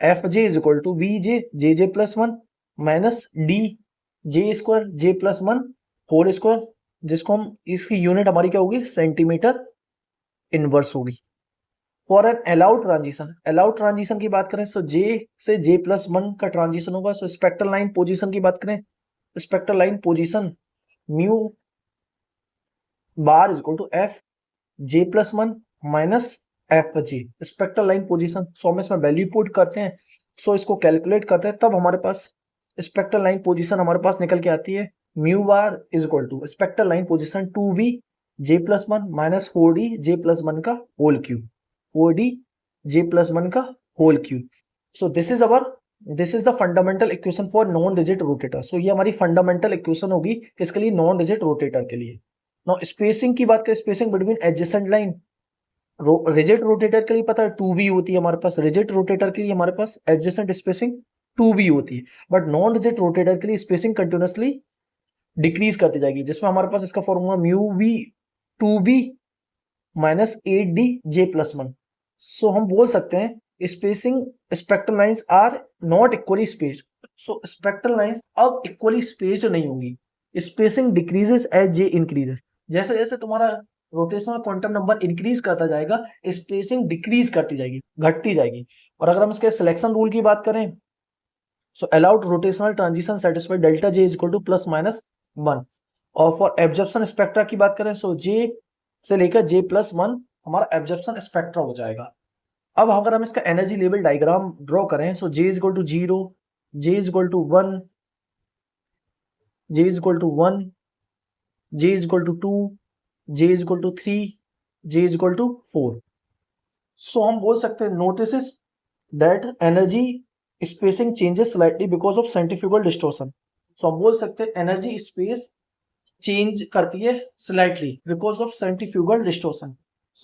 Fj is equal to BJ plus 1 minus DJ square J plus 1 whole square, जिसको हम इसकी यूनिट हमारी क्या होगी, सेंटीमीटर इनवर्स होगी। फॉर एन अलाउड ट्रांजिशन की बात करें सो जे से J+1 का ट्रांजिशन होगा। सो स्पेक्ट्रल लाइन पोजीशन की बात करें, spectral line position mu bar is equal to F J+1 minus F J, spectral line position. So हम इसमें वैल्यू पुट करते हैं, सो इसको कैलकुलेट करते हैं, तब हमारे पास स्पेक्ट्रल लाइन पोजीशन हमारे पास निकल के आती है mu bar is equal to spectral line position 2b J+1 minus 4d J+1 का होल क्यूब, 4d J+1 का whole cube. So this is the fundamental equation for non rigid rotator. So ये हमारी fundamental equation होगी किसके लिए, non rigid rotator के लिए। Now spacing की बात करें, spacing between adjacent line, rigid rotator के लिए पता है 2b होती है हमारे पास, रिजिड रोटेटर के लिए हमारे पास एडजेसेंट स्पेसिंग 2b होती है, बट नॉन रिजिड रोटेटर के लिए स्पेसिंग कंटिन्यूअसली डिक्रीज करती जाएगी, जिसमें हमारे पास इसका formula mu v 2b minus 8d J+1। So हम बोल सकते हैं spacing spectral lines are not equally spaced. So spectral lines अब इक्वली स्पेस्ड नहीं होंगी, spacing decreases as J increases. जैसे जैसे तुम्हारा रोटेशनल क्वांटम नंबर इंक्रीज करता जाएगा, स्पेसिंग डिक्रीज करती जाएगी, घटती जाएगी। और अगर हम इसके सिलेक्शन रूल की बात करें, so allowed rotational transition satisfy delta J is equal to +-1। और फॉर एब्जॉर्प्शन स्पेक्ट्रा की बात करें, सो जे से लेकर J+1 हमारा एब्जॉर्प्शन स्पेक्ट्रा हो जाएगा। अब अगर हम इसका एनर्जी लेवल डायग्राम ड्रॉ करें, so J is equal to 0, J is equal to 1, J is equal to 1, J is equal to 2, J is equal to 3, J is equal to 4। So हम बोल सकते हैं notice that energy spacing changes slightly because of centrifugal distortion. So हम बोल सकते हैं energy space change करती है slightly because of centrifugal distortion.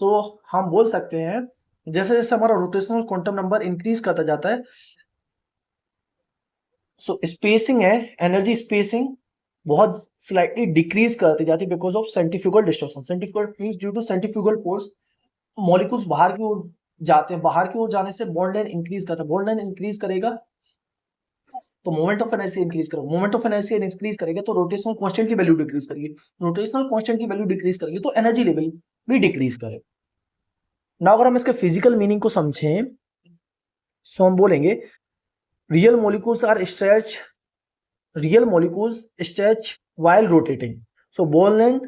So हम बोल सकते हैं जैसे जैसे हमारा रोटेशनल क्वांटम नंबर इंक्रीज करता जाता है, सो स्पेसिंग है, एनर्जी स्पेसिंग बहुत स्लाइटली डिक्रीज करती जाती है because of centrifugal distortion. Centrifugal means due to centrifugal force molecules बाहर की ओर जाते हैं, बाहर की ओर जाने से बॉन्ड लेंथ इंक्रीज करता है, बॉन्ड लेंथ इंक्रीज करेगा तो मोमेंट ऑफ इनर्शिया इंक्रीज करेगा, मोमेंट ऑफ इनर्शिया इंक्रीज करेगा तो रोटेशनल कांस्टेंट की वैल्यू डिक्रीज करेगी, रोटेशनल कांस्टेंट की वैल्यू डिक्रीज करेगी तो एनर्जी लेवल भी डिक्रीज करेगा। ना अगर हम इसके फिजिकल मीनिंग को समझें, सो हम बोलेंगे real molecules stretch while rotating. So ball length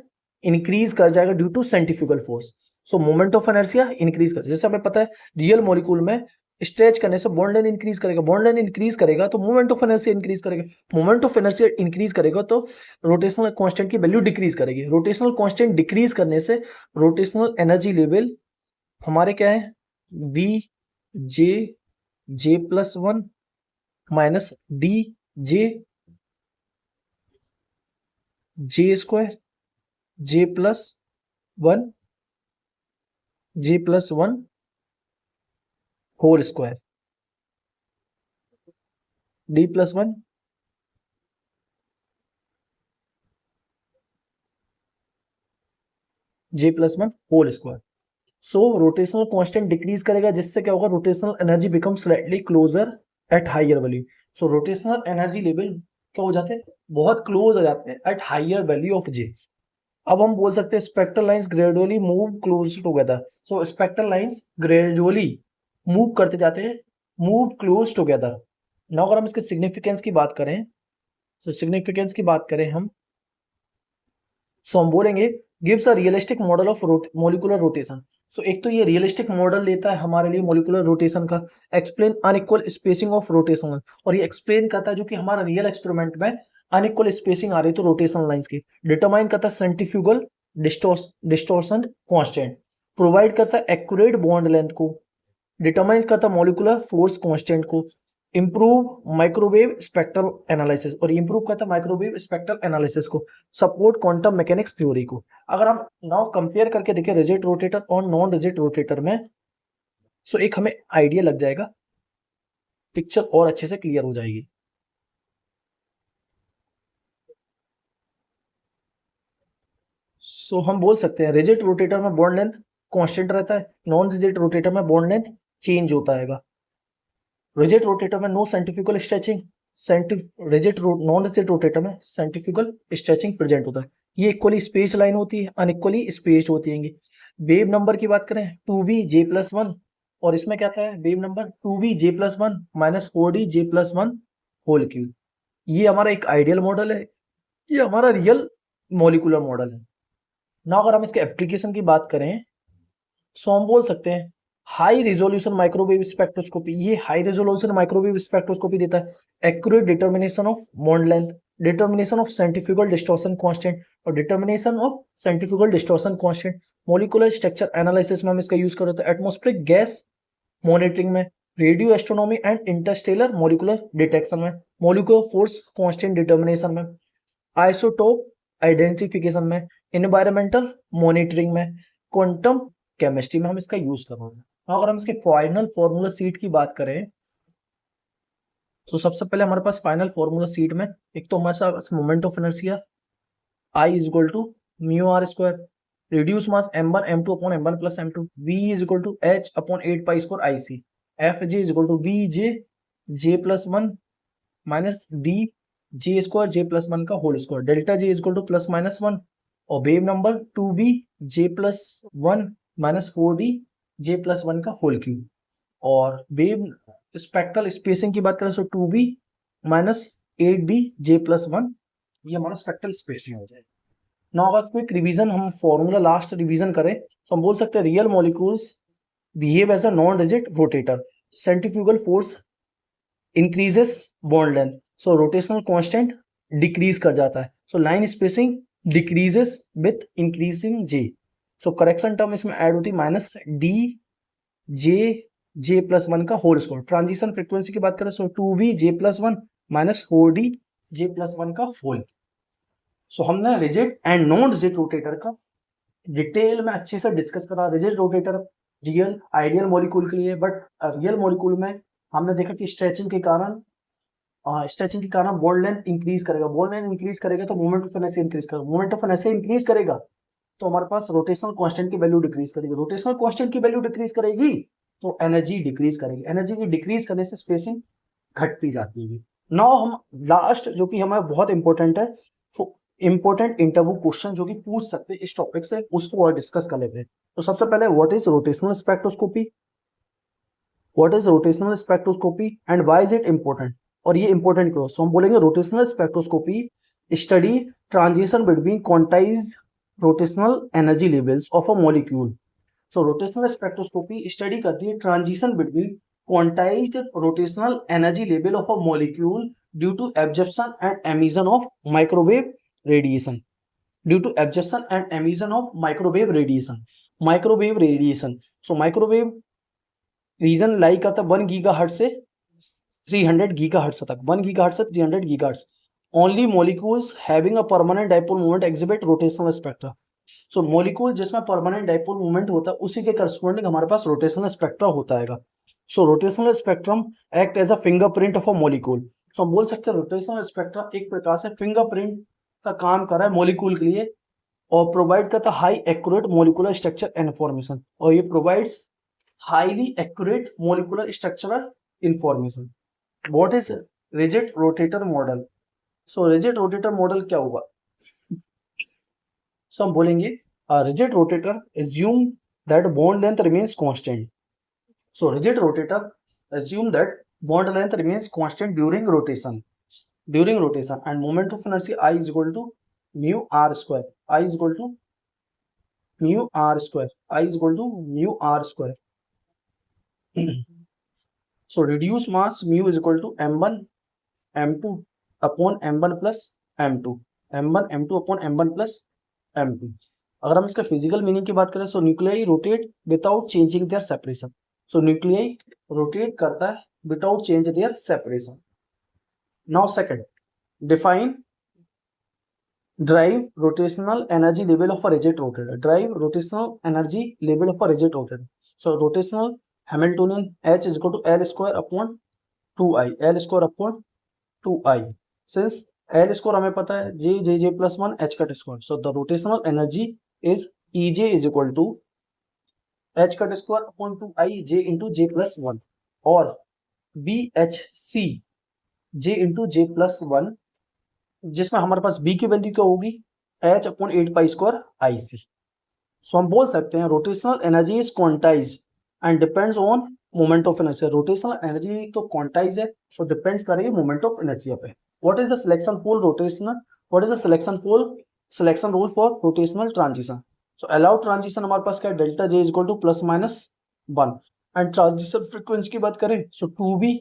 increase कर जाएगा due to centrifugal force. So moment of inertia increase कर, जैसे हमें पता है रियल मॉलिक्यूल में स्ट्रेच करने से बॉन्ड लेंथ इंक्रीज करेगा, बॉन्ड लेंथ इंक्रीज करेगा तो मोमेंट ऑफ इनर्शिया इंक्रीज करेगा, मोमेंट ऑफ इनर्शिया इंक्रीज करेगा तो रोटेशनल कांस्टेंट की वैल्यू डिक्रीज करेगी, रोटेशनल कांस्टेंट डिक्रीज करने से रोटेशनल एनर्जी लेवल हमारे क्या है, B J J+1 minus D J J² J+1 whole square D+1 J+1 whole square. So rotational constant decrease करेगा जिससे क्या होगा, rotational energy become slightly closer at higher value. So rotational energy level क्या हो जाते हैं, बहुत क्लोज हो जाते हैं at higher value of J. अब हम बोल सकते हैं spectral lines gradually move close together. So spectral lines gradually move करते जाते हैं, मूव क्लोज टुगेदर। नाउ अगर हम इसके सिग्निफिकेंस की बात करें, सो सिग्निफिकेंस की बात करें हम, सो हम बोलेंगे gives a realistic model of molecular rotation. So एक तो ये रियलिस्टिक मॉडल देता है हमारे लिए मॉलिक्यूलर रोटेशन का, explain unequal spacing of rotation, और ये एक्सप्लेन करता है जो कि हमारा रियल एक्सपेरिमेंट में अनइक्वल स्पेसिंग आ रही तो रोटेशनल लाइंस की, डिटरमाइन करता है सेंट्रीफ्यूगल डिस्टॉर्शन कांस्टेंट, प्रोवाइड करता है एक्यूरेट बॉन्ड लेंथ को, डिटरमाइंस करता है मॉलिक्यूलर फोर्स कांस्टेंट को, इंप्रूव माइक्रोवेव स्पेक्ट्रल एनालिसिस, और इंप्रूव करता है माइक्रोवेव स्पेक्ट्रल एनालिसिस को, सपोर्ट क्वांटम मैकेनिक्स थ्योरी को। अगर हम नाउ कंपेयर करके देखें रिजिड रोटेटर और नॉन रिजिड रोटेटर में, सो एक हमें आइडिया लग जाएगा, पिक्चर और अच्छे से क्लियर हो जाएगी। सो हम बोल सकते हैं रिजिड रोटेटर में बॉन्ड लेंथ कांस्टेंट रहता है, नॉन रिजिड रोटेटर में बॉन्ड लेंथ चेंज होता है। रिजिड रोटेटर में no centrifugal stretching, non rigid rotator में सेंट्रीफ्यूगल स्ट्रेचिंग प्रेजेंट होता है। ये इक्वली स्पेस लाइन होती है, अनइक्वली स्पेस होती है। वेव नंबर की बात करें 2b J+1 और इसमें क्या था, wave number 2b(j+1 4d(j+1 whole cube. ये हमारा एक आइडियल मॉडल है, ये हमारा रियल मॉलिकुलर मॉडल है ना। अगर हम इसके एप्लीकेशन की बात करें तो हम बोल सकते हैं हाई रिजोल्यूशन माइक्रोवेव स्पेक्ट्रोस्कोपी। ये हाई रिजोल्यूशन माइक्रोवेव स्पेक्ट्रोस्कोपी देता है accurate determination of bond length, determination of centrifugal distortion constant और determination of centrifugal distortion constant. Molecular structure analysis में हम इसका यूज करते हैं, एटमॉस्फेरिक गैस मॉनिटरिंग में, radio astronomy and interstellar molecular detection में, मॉलिक्यूलर फोर्स कांस्टेंट डिटर्मिनेशन में, isotope identification में, एनवायरमेंटल मॉनिटरिंग में, क्वांटम केमिस्ट्री में हम इसका यूज कर रहे हैं। अगर हम इसके फाइनल फॉर्मूला सीट की बात करें तो सबसे पहले हमारे पास फाइनल फॉर्मूला सीट में एक तो हमारे पास moment of inertia I is equal to mu R square, reduce mass m1 m2 upon m1 plus m2, v is equal to h upon 8 pi square IC, F J is equal to V J j+1 minus D J square j+1 का whole square, delta J is equal to +(-1) और wave number 2b j+1 4d j+1 का whole cube. और wave spectral spacing की बात करें तो 2b -8d j+1, ये हमारा स्पेक्ट्रल स्पेसिंग हो जाएगा ना। अगर क्विक रिवीजन हम फॉर्मूला लास्ट रिवीजन करें तो हम बोल सकते हैं real molecules behave as a non rigid rotator, centrifugal force increases bond length, so rotational constant decrease कर जाता है, so line spacing decreases with increasing J, so correction term इसमें ऐड होती है -d(j+1 का होल स्क्वायर। ट्रांजिशन फ्रीक्वेंसी की बात करें तो 2b j+1 4d j+1 का होल। सो हमने rigid and non rigid rotator का डिटेल में अच्छे से डिस्कस करा। Rigid rotator real ideal molecule के लिए, बट रियल मॉलिक्यूल में हमने देखा कि स्ट्रेचिंग के कारण बॉन्ड लेंथ इंक्रीज करेगा, बॉन्ड लेंथ इंक्रीज करेगा तो मोमेंट ऑफ इनर्शिया इंक्रीज करेगा, मोमेंट ऑफ इनर्शिया इंक्रीज करेगा तो हमारे पास रोटेशनल कांस्टेंट की वैल्यू डिक्रीज करेगी, रोटेशनल कांस्टेंट की वैल्यू डिक्रीज करेगी तो एनर्जी डिक्रीज करेगी, एनर्जी की डिक्रीज करने से स्पेसिंग घटती जाती है। नाउ हम लास्ट जो कि हमारा बहुत इंपॉर्टेंट है, इंपॉर्टेंट इंटरव्यू क्वेश्चन जो कि पूछ सकते हैं इस टॉपिक से, उसको और डिस्कस कर लेते हैं। तो सबसे पहले what is rotational spectroscopy, what is rotational spectroscopy and why is it important, और ये इंपॉर्टेंट क्यों। सो हम बोलेंगे rotational spectroscopy study transition between quantize rotational energy levels of a molecule. So rotational spectroscopy study करती है transition between quantized rotational energy level of a molecule due to absorption and emission of microwave radiation, due to absorption and emission of microwave radiation, microwave radiation. So microwave reason लाई करता है 1 gigahertz से 300 gigahertz तक, 1 gigahertz से 300 gigahertz. Only molecules having a permanent dipole moment exhibit rotational spectra. So molecule जिसमें permanent dipole moment होता है उसी के करस्पॉन्डिंग हमारे पास रोटेशनल स्पेक्ट्रा होता है। So rotational spectrum act as a fingerprint of a molecule. So हम बोल सकते हैं रोटेशनल स्पेक्ट्रा एक प्रकार से फिंगरप्रिंट का काम कर रहा है मॉलिक्यूल के लिए और प्रोवाइड करता है high accurate molecular structure information, और ये provides highly accurate molecular structural information. What is rigid rotator model. So rigid rotator model क्या होगा, सो हम बोलेंगे rigid rotator assume that bond length remains constant. So rigid rotator assume that bond length remains constant during rotation and moment of inertia I is equal to mu r square, I is equal to mu r square, I is equal to mu r square. So reduce mass mu is equal to m1 m2 upon m1 plus m2, m1 m2 upon m1 plus m2। अगर हम इसका physical meaning की बात करें तो nuclei rotate without changing their separation. So nuclei rotate करता है without change their separation. Now second, define drive rotational energy level of a rigid rotator, drive rotational energy level of a rigid rotator. So rotational Hamiltonian H is equal to L square upon 2I, L square upon 2I। Since L square हमें पता है J+1 H cut square, so the rotational energy is EJ is equal to H cut square upon 2I J into J+1 और BHC J into J+1, जिसमें हमारे पास B की value क्या होगी H upon 8 pi square IC। So हम बोल सकते हैं rotational energy is quantize and depends on moment of inertia. Rotational energy तो क्वांटाइज है, तो डिपेंड्स करेगी मोमेंट ऑफ इनर्शिया पे। What is the selection pole rotational, what is the selection pole selection rule for rotational transition. So allowed transition हमारे पास क्या है, delta J is equal to plus minus 1। And transition frequency की बात करें सो 2v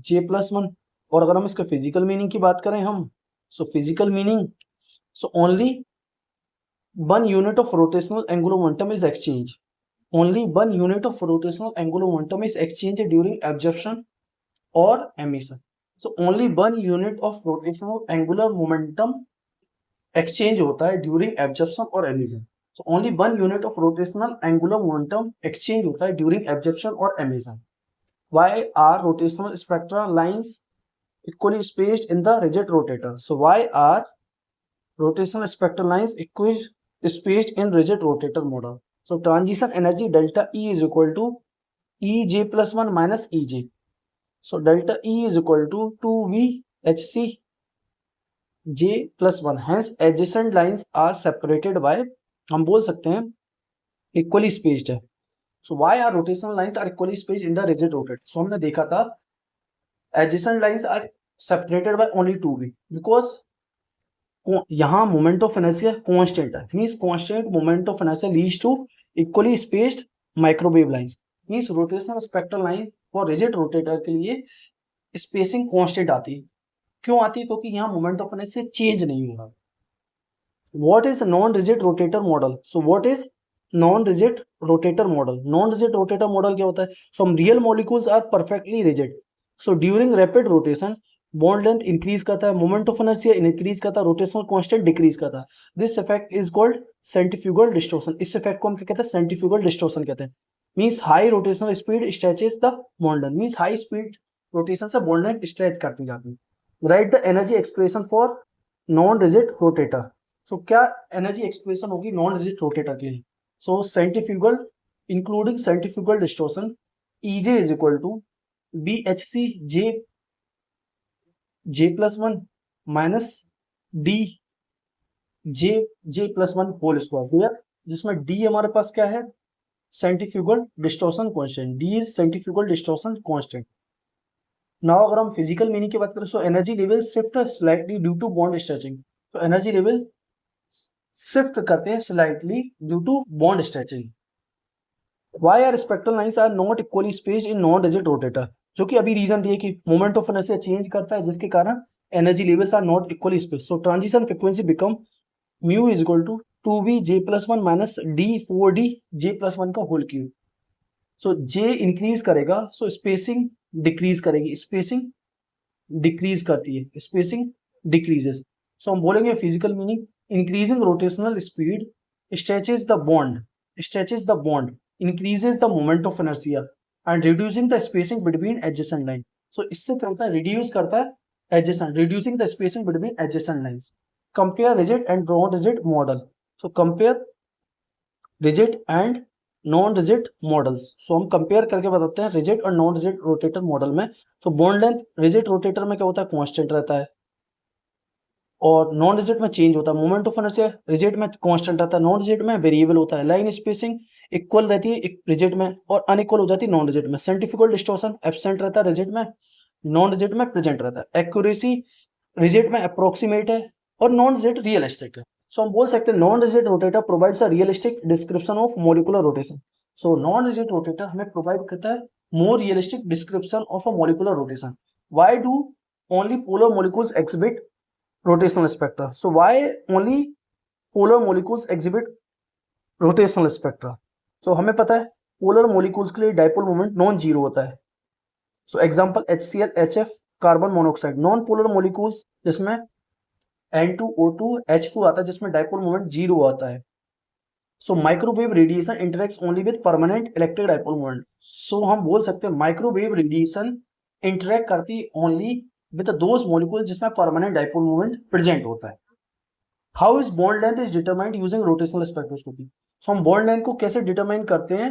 j+1। और अगर हम इसका फिजिकल मीनिंग की बात करें हम, so physical meaning, so only 1 unit of rotational angular momentum is exchanged. Only 1 unit of rotational angular momentum is exchanged during absorption or emission. So only 1 unit of rotational angular momentum exchange होता है during absorption or emission. So only 1 unit of rotational angular momentum exchange होता है during absorption or emission. Why are rotational spectral lines equally spaced in the rigid rotator? So why are rotational spectral lines equally spaced in rigid rotator model? So transition energy delta E is equal to Ej plus 1 minus Ej. So delta E is equal to 2V HC J plus 1. Hence adjacent lines are separated by, हम बोल सकते हैं equally spaced है. So why are rotational lines are equally spaced in the rigid rotator? So हमने देखा था adjacent lines are separated by only 2V because यहाँ moment of inertia constant है, means constant moment of inertia leads to equally spaced microwave lines. Means rotational spectral line for rigid rotator के लिए spacing constant आती है। क्यों आती है? क्योंकि यहाँ मोमेंट ऑफ इनर्शिया चेंज नहीं होगा। What is non rigid rotator model? So what is non rigid rotator model? Non rigid rotator model क्या होता है? So real molecules are perfectly rigid, so during rapid rotation bond length increase करता है, moment of inertia increase करता है, rotational constant decrease करता है। This effect is called centrifugal distortion. इस इफेक्ट को हम क्या कहते हैं? सेंट्रीफ्यूगल डिस्टॉर्शन कहते हैं। Means high rotational speed stretches the bond length, means high speed rotation से बॉन्ड लेंथ स्ट्रेच करती जाती है। Right the energy expression for non rigid rotator. So क्या एनर्जी एक्सप्रेशन होगी नॉन रिजिड रोटेटर के लिए? So centrifugal including centrifugal distortion Ej is equal to BHC J+1 minus D J+1 whole square clear, जिसमें D हमारे पास क्या है? Centrifugal distortion constant. D is centrifugal distortion constant. Now अगर हम फिजिकल मीनिंग की बात करें, so energy level shift slightly due to bond stretching. तो एनर्जी लेवल शिफ्ट करते हैं slightly due to bond stretching. Why are spectral lines are not equally spaced in non rigid rotator? जो कि अभी reason दिए कि मोमेंट ऑफ इनर्शिया चेंज करता है, जिसके कारण energy levels are not equally spaced. So transition frequency become mu is equal to 2v j+1 minus d 4d j+1 का whole cube. So j increase करेगा, सो स्पेसिंग डिक्रीज करेगी, spacing decrease करती है, spacing decreases. So हम बोलेंगे physical meaning, increasing rotational speed stretches the bond increases the moment of inertia and reducing the spacing between adjacent line. So इससे क्या होता है? reduce करता है adjacent, reducing the spacing between adjacent lines. Compare rigid and non-rigid model. So compare rigid and non-rigid models. So हम compare करके बताते हैं rigid और non-rigid rotator model में। So bond length rigid rotator में क्या होता है? constant रहता है और नॉन रिजिड में चेंज होता है। मोमेंट ऑफ इनर्शिया रिजिड में कांस्टेंट रहता है, नॉन रिजिड में वेरिएबल होता है। लाइन स्पेसिंग इक्वल रहती है रिजिड में और अनइक्वल हो जाती है नॉन रिजिड में। सेंट्रीफ्यूगल डिस्टॉर्शन एब्सेंट रहता है रिजिड में, नॉन रिजिड में प्रेजेंट रहता है। एक्यूरेसी रिजिड में अप्रोक्सीमेट है और नॉन रिजिड रियलिस्टिक है। सो हम बोल सकते हैं non rigid rotator provides a realistic description of molecular rotation. So non rigid rotator हमें प्रोवाइड करता है more realistic description of a molecular rotation. Why do only polar molecules exhibit rotational spectra? So why only polar molecules exhibit rotational spectra? So हमें पता है polar molecules के लिए dipole moment non zero होता है। So example HCl HF carbon monoxide. Non polar molecules जिसमें N2O2 H2 आता है, जिसमें dipole moment जीरो आता है। So microwave radiation interacts only with permanent electric dipole moment. So हम बोल सकते हैं microwave radiation interact करती only with those molecules जिसमें permanent dipole moment present होता है। How is bond length is determined using rotational spectroscopy? So हम bond length को कैसे determine करते हैं?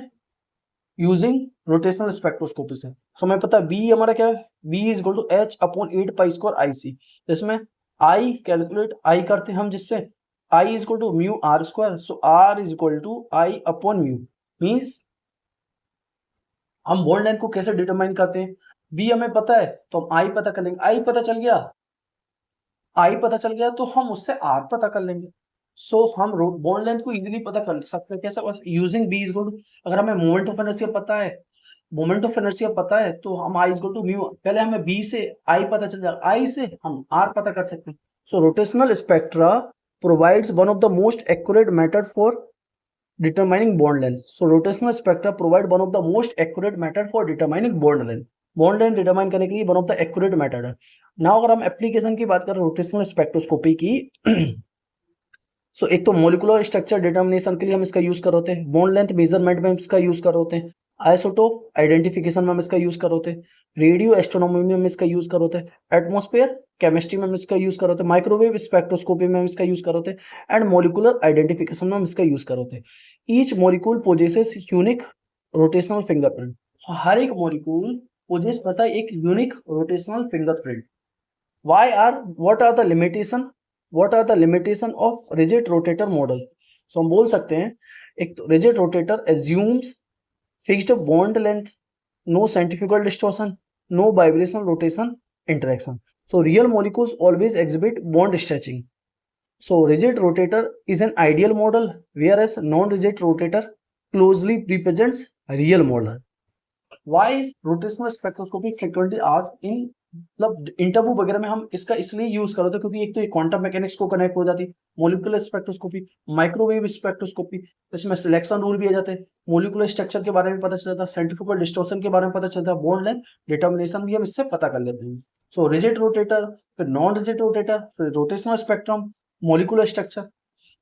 Using rotational spectroscopy से। So हमें पता है B हमारा क्या है? B is equal to H upon 8 pi square IC, जिसमें I कैलकुलेट I करते हैं हम, जिससे I is equal to mu R square. So R is equal to I upon mu, means हम बॉन्ड लेंथ को कैसे डिटरमाइन करते हैं, बी हमें पता है तो हम आई पता कर लेंगे, आई पता चल गया तो हम उससे आर पता कर लेंगे। सो हम बॉन्ड लेंथ को इजीली पता कर सकते हैं कैसे, बस using B is equal to, अगर हमें मोमेंट ऑफ इनर्शिया पता है तो हम I is equal to mu, पहले हमें बी से आई पता चल जाए, आई से हम आर पता कर सकते हैं। So rotational spectra provides one of the most accurate method for determining bond length. So rotational spectra provide one of the most accurate method for determining bond length. Bond length determine करने के लिए one of the accurate method है। Now अगर हम application की बात करें rotational spectroscopy की, सो एक तो मॉलिक्यूलर स्ट्रक्चर डिटर्मिनेशन के लिए हम इसका यूज कर होते हैं, बॉन्ड लेंथ मेजरमेंट में हम इसका यूज कर होते हैं, आइसोटोप आइडेंटिफिकेशन में हम इसका यूज कर होते हैं, रेडियो एस्ट्रोनॉमी में हम इसका यूज कर होते हैं, एटमॉस्फेयर केमिस्ट्री में हम इसका यूज कर होते हैं, माइक्रोवेव स्पेक्ट्रोस्कोपी में हम इसका यूज कर होते हैं, एंड मॉलिक्यूलर आइडेंटिफिकेशन में हम इसका यूज कर होते हैं। Each molecule possesses unique rotational fingerprint. So हर एक मॉलिक्यूल पोजेस करता है एक unique rotational fingerprint. what are the limitation of rigid rotator model? So हम बोल सकते हैं एक तो rigid rotator assumes fixed bond length, no centrifugal distortion, no vibration rotation interaction. So real molecules always exhibit bond stretching. So rigid rotator is an ideal model, whereas non-rigid rotator closely represents real model. Why is rotational spectroscopy frequently asked in, मतलब interview वगैरह में हम इसका इसलिए use करते हैं क्योंकि एक तो ये क्वांटम मैकेनिक्स को कनेक्ट हो जाती है, मोलिकुलर स्पेक्ट्रोस्कोपी, माइक्रोवेव स्पेक्ट्रोस्कोपी, इसमें सिलेक्शन रूल भी आ जाते हैं, मोलिकुलर स्ट्रक्चर के बारे में पता चलता है, सेंट्रीफ्यूगल डिस्टॉर्शन के बारे में पता चलता है, बॉन्ड लेंथ डिटर्मिनेशन भी हम इससे पता कर लेते हैं। सो रिजिड रोटेटर, फिर नॉन रिजिड रोटेटर, फिर रोटेशनल स्पेक्ट्रम, मोलिकुलर स्ट्रक्चर।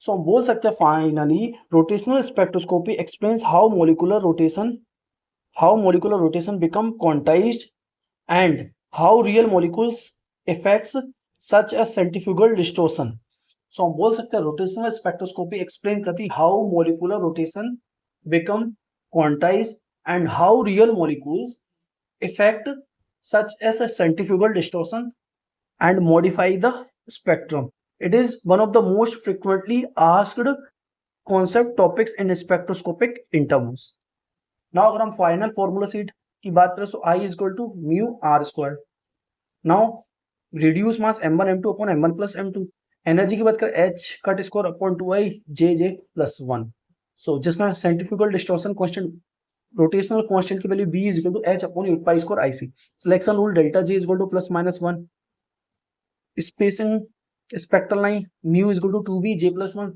सो हम बोल सकते हैं finally rotational spectroscopy explains how molecular rotation become quantized and how real molecules affects such as centrifugal distortion. So हम बोल सकते हैं rotational spectroscopy explain करती how molecular rotation become quantized and how real molecules affect such as a centrifugal distortion and modify the spectrum. It is one of the most frequently asked concept topics in spectroscopic interviews. Now अगर हम final formula sheet की बात करें तो I is equal to mu R square. Now reduce mass m1 m2 upon m1 plus m2। Energy की बात करें h cut square upon 2i j plus 1। So जिसमें centrifugal distortion constant, rotational constant की value b is equal to h upon 8 pi square ic। Selection rule delta j is equal to plus minus 1। Spacing spectral line mu is equal to 2b j plus 1।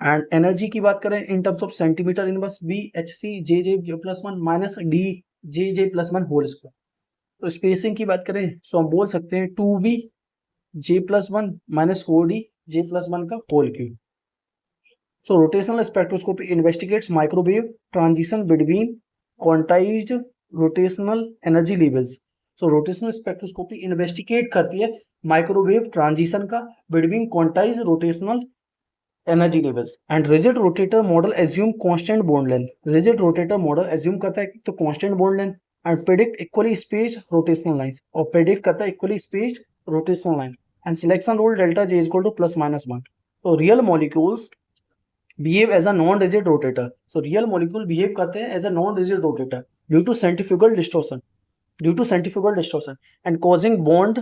And energy की बात करें in terms of centimetre inverse B H C J plus 1 minus D J plus 1 whole square. तो spacing की बात करें so हम बोल सकते हैं 2b J plus 1 minus 4d J plus 1 का whole cube. So rotational spectroscopy investigates microwave transition between quantized rotational energy levels. So rotational spectroscopy investigate करती है माइक्रोवेव ट्रांजिशन का between quantized rotational energy levels. And rigid rotator model assume constant bond length. Rigid rotator model assume करता है कि तो constant bond length and predict equally spaced rotational lines, और predict करता है equally spaced rotational line. And selection rule delta j equal to plus minus 1। तो real molecules behave as a non rigid rotator. So real molecule behave करते हैं as a non rigid rotator due to centrifugal distortion and causing bond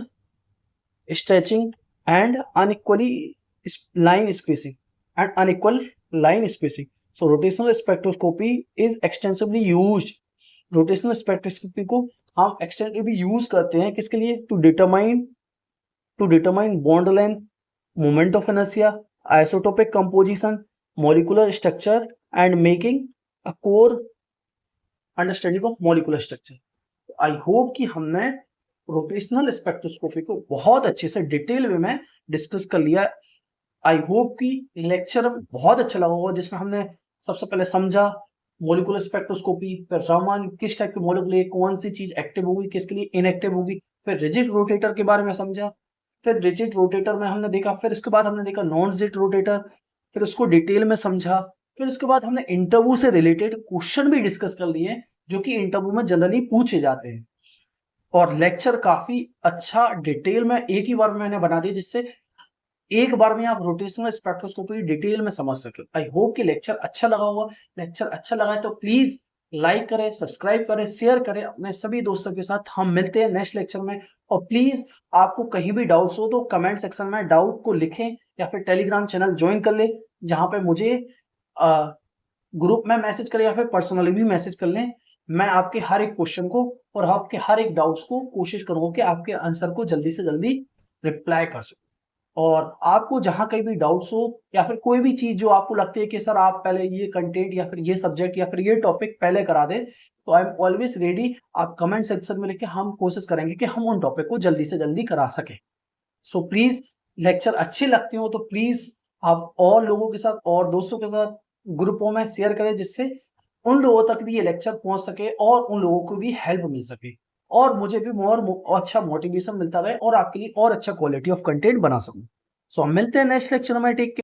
stretching and unequally line spacing and unequal line spacing. So rotational spectroscopy is extensively used. Rotational spectroscopy को हम extensively use करते हैं किसके लिए? to determine bond length, moment of inertia, isotopic composition, molecular structure and making a core understanding of molecular structure. I hope कि हमने rotational spectroscopy को बहुत अच्छे से डिटेल में डिस्कस कर लिया। आई होप कि लेक्चर बहुत अच्छा लगा होगा जिसमें हमने सबसे पहले समझा मोलिकुलर स्पेक्ट्रोस्कोपी, फिर रामान किस टाइप के मोलिकुलर कौन सी चीज एक्टिव होगी किसके लिए इनएक्टिव होगी, फिर रिजिड रोटेटर के बारे में समझा, फिर रिजिड रोटेटर में हमने देखा, फिर इसके बाद हमने देखा नॉन रिजिड रोटेटर, फिर उसको डिटेल में समझा, फिर उसके बाद हमने इंटरव्यू से रिलेटेड क्वेश्चन भी डिस्कस कर लिए जो कि इंटरव्यू में जनरली पूछे जाते हैं। और लेक्चर काफी अच्छा डिटेल में एक ही बार में मैंने बना दिया जिससे एक बार में आप रोटेशनल स्पेक्ट्रोस्कोपी डिटेल में समझ सके। आई होप कि लेक्चर अच्छा लगा होगा। लेक्चर अच्छा लगा है तो प्लीज लाइक करें, सब्सक्राइब करें, शेयर करें अपने सभी दोस्तों के साथ। हम मिलते हैं नेक्स्ट लेक्चर में। और प्लीज आपको कहीं भी डाउट्स हो तो कमेंट सेक्शन में डाउट को लिखें या फिर टेलीग्राम चैनल ज्वाइन कर ले, जहां पे मुझे ग्रुप में मैसेज करें या फिर पर्सनली भी मैसेज कर लें। मैं आपके हर एक क्वेश्चन को और आपके हर एक डाउट्स को कोशिश करूंगा कि आपके आंसर को जल्दी से जल्दी रिप्लाई कर सकूं। और आपको जहां कहीं भी डाउट्स हो या फिर कोई भी चीज जो आपको लगती है कि सर आप पहले ये कंटेंट या फिर ये सब्जेक्ट या फिर ये टॉपिक पहले करा दें, तो आई एम ऑलवेज रेडी। आप कमेंट सेक्शन में लिख के हम कोशिश करेंगे कि हम उन टॉपिक को जल्दी से जल्दी करा सकें। सो प्लीज लेक्चर अच्छे लगते हो तो प्लीज आप और लोगों के साथ और दोस्तों के साथ ग्रुपों में शेयर करें, जिससे उन लोगों तक भी ये लेक्चर पहुंच सके और उन लोगों को भी हेल्प मिल सके और मुझे भी और अच्छा मोटिवेशन मिलता रहे और आपके लिए और अच्छा क्वालिटी ऑफ कंटेंट बना सकूं। सो हम मिलते हैं नेक्स्ट लेक्चर में। टेक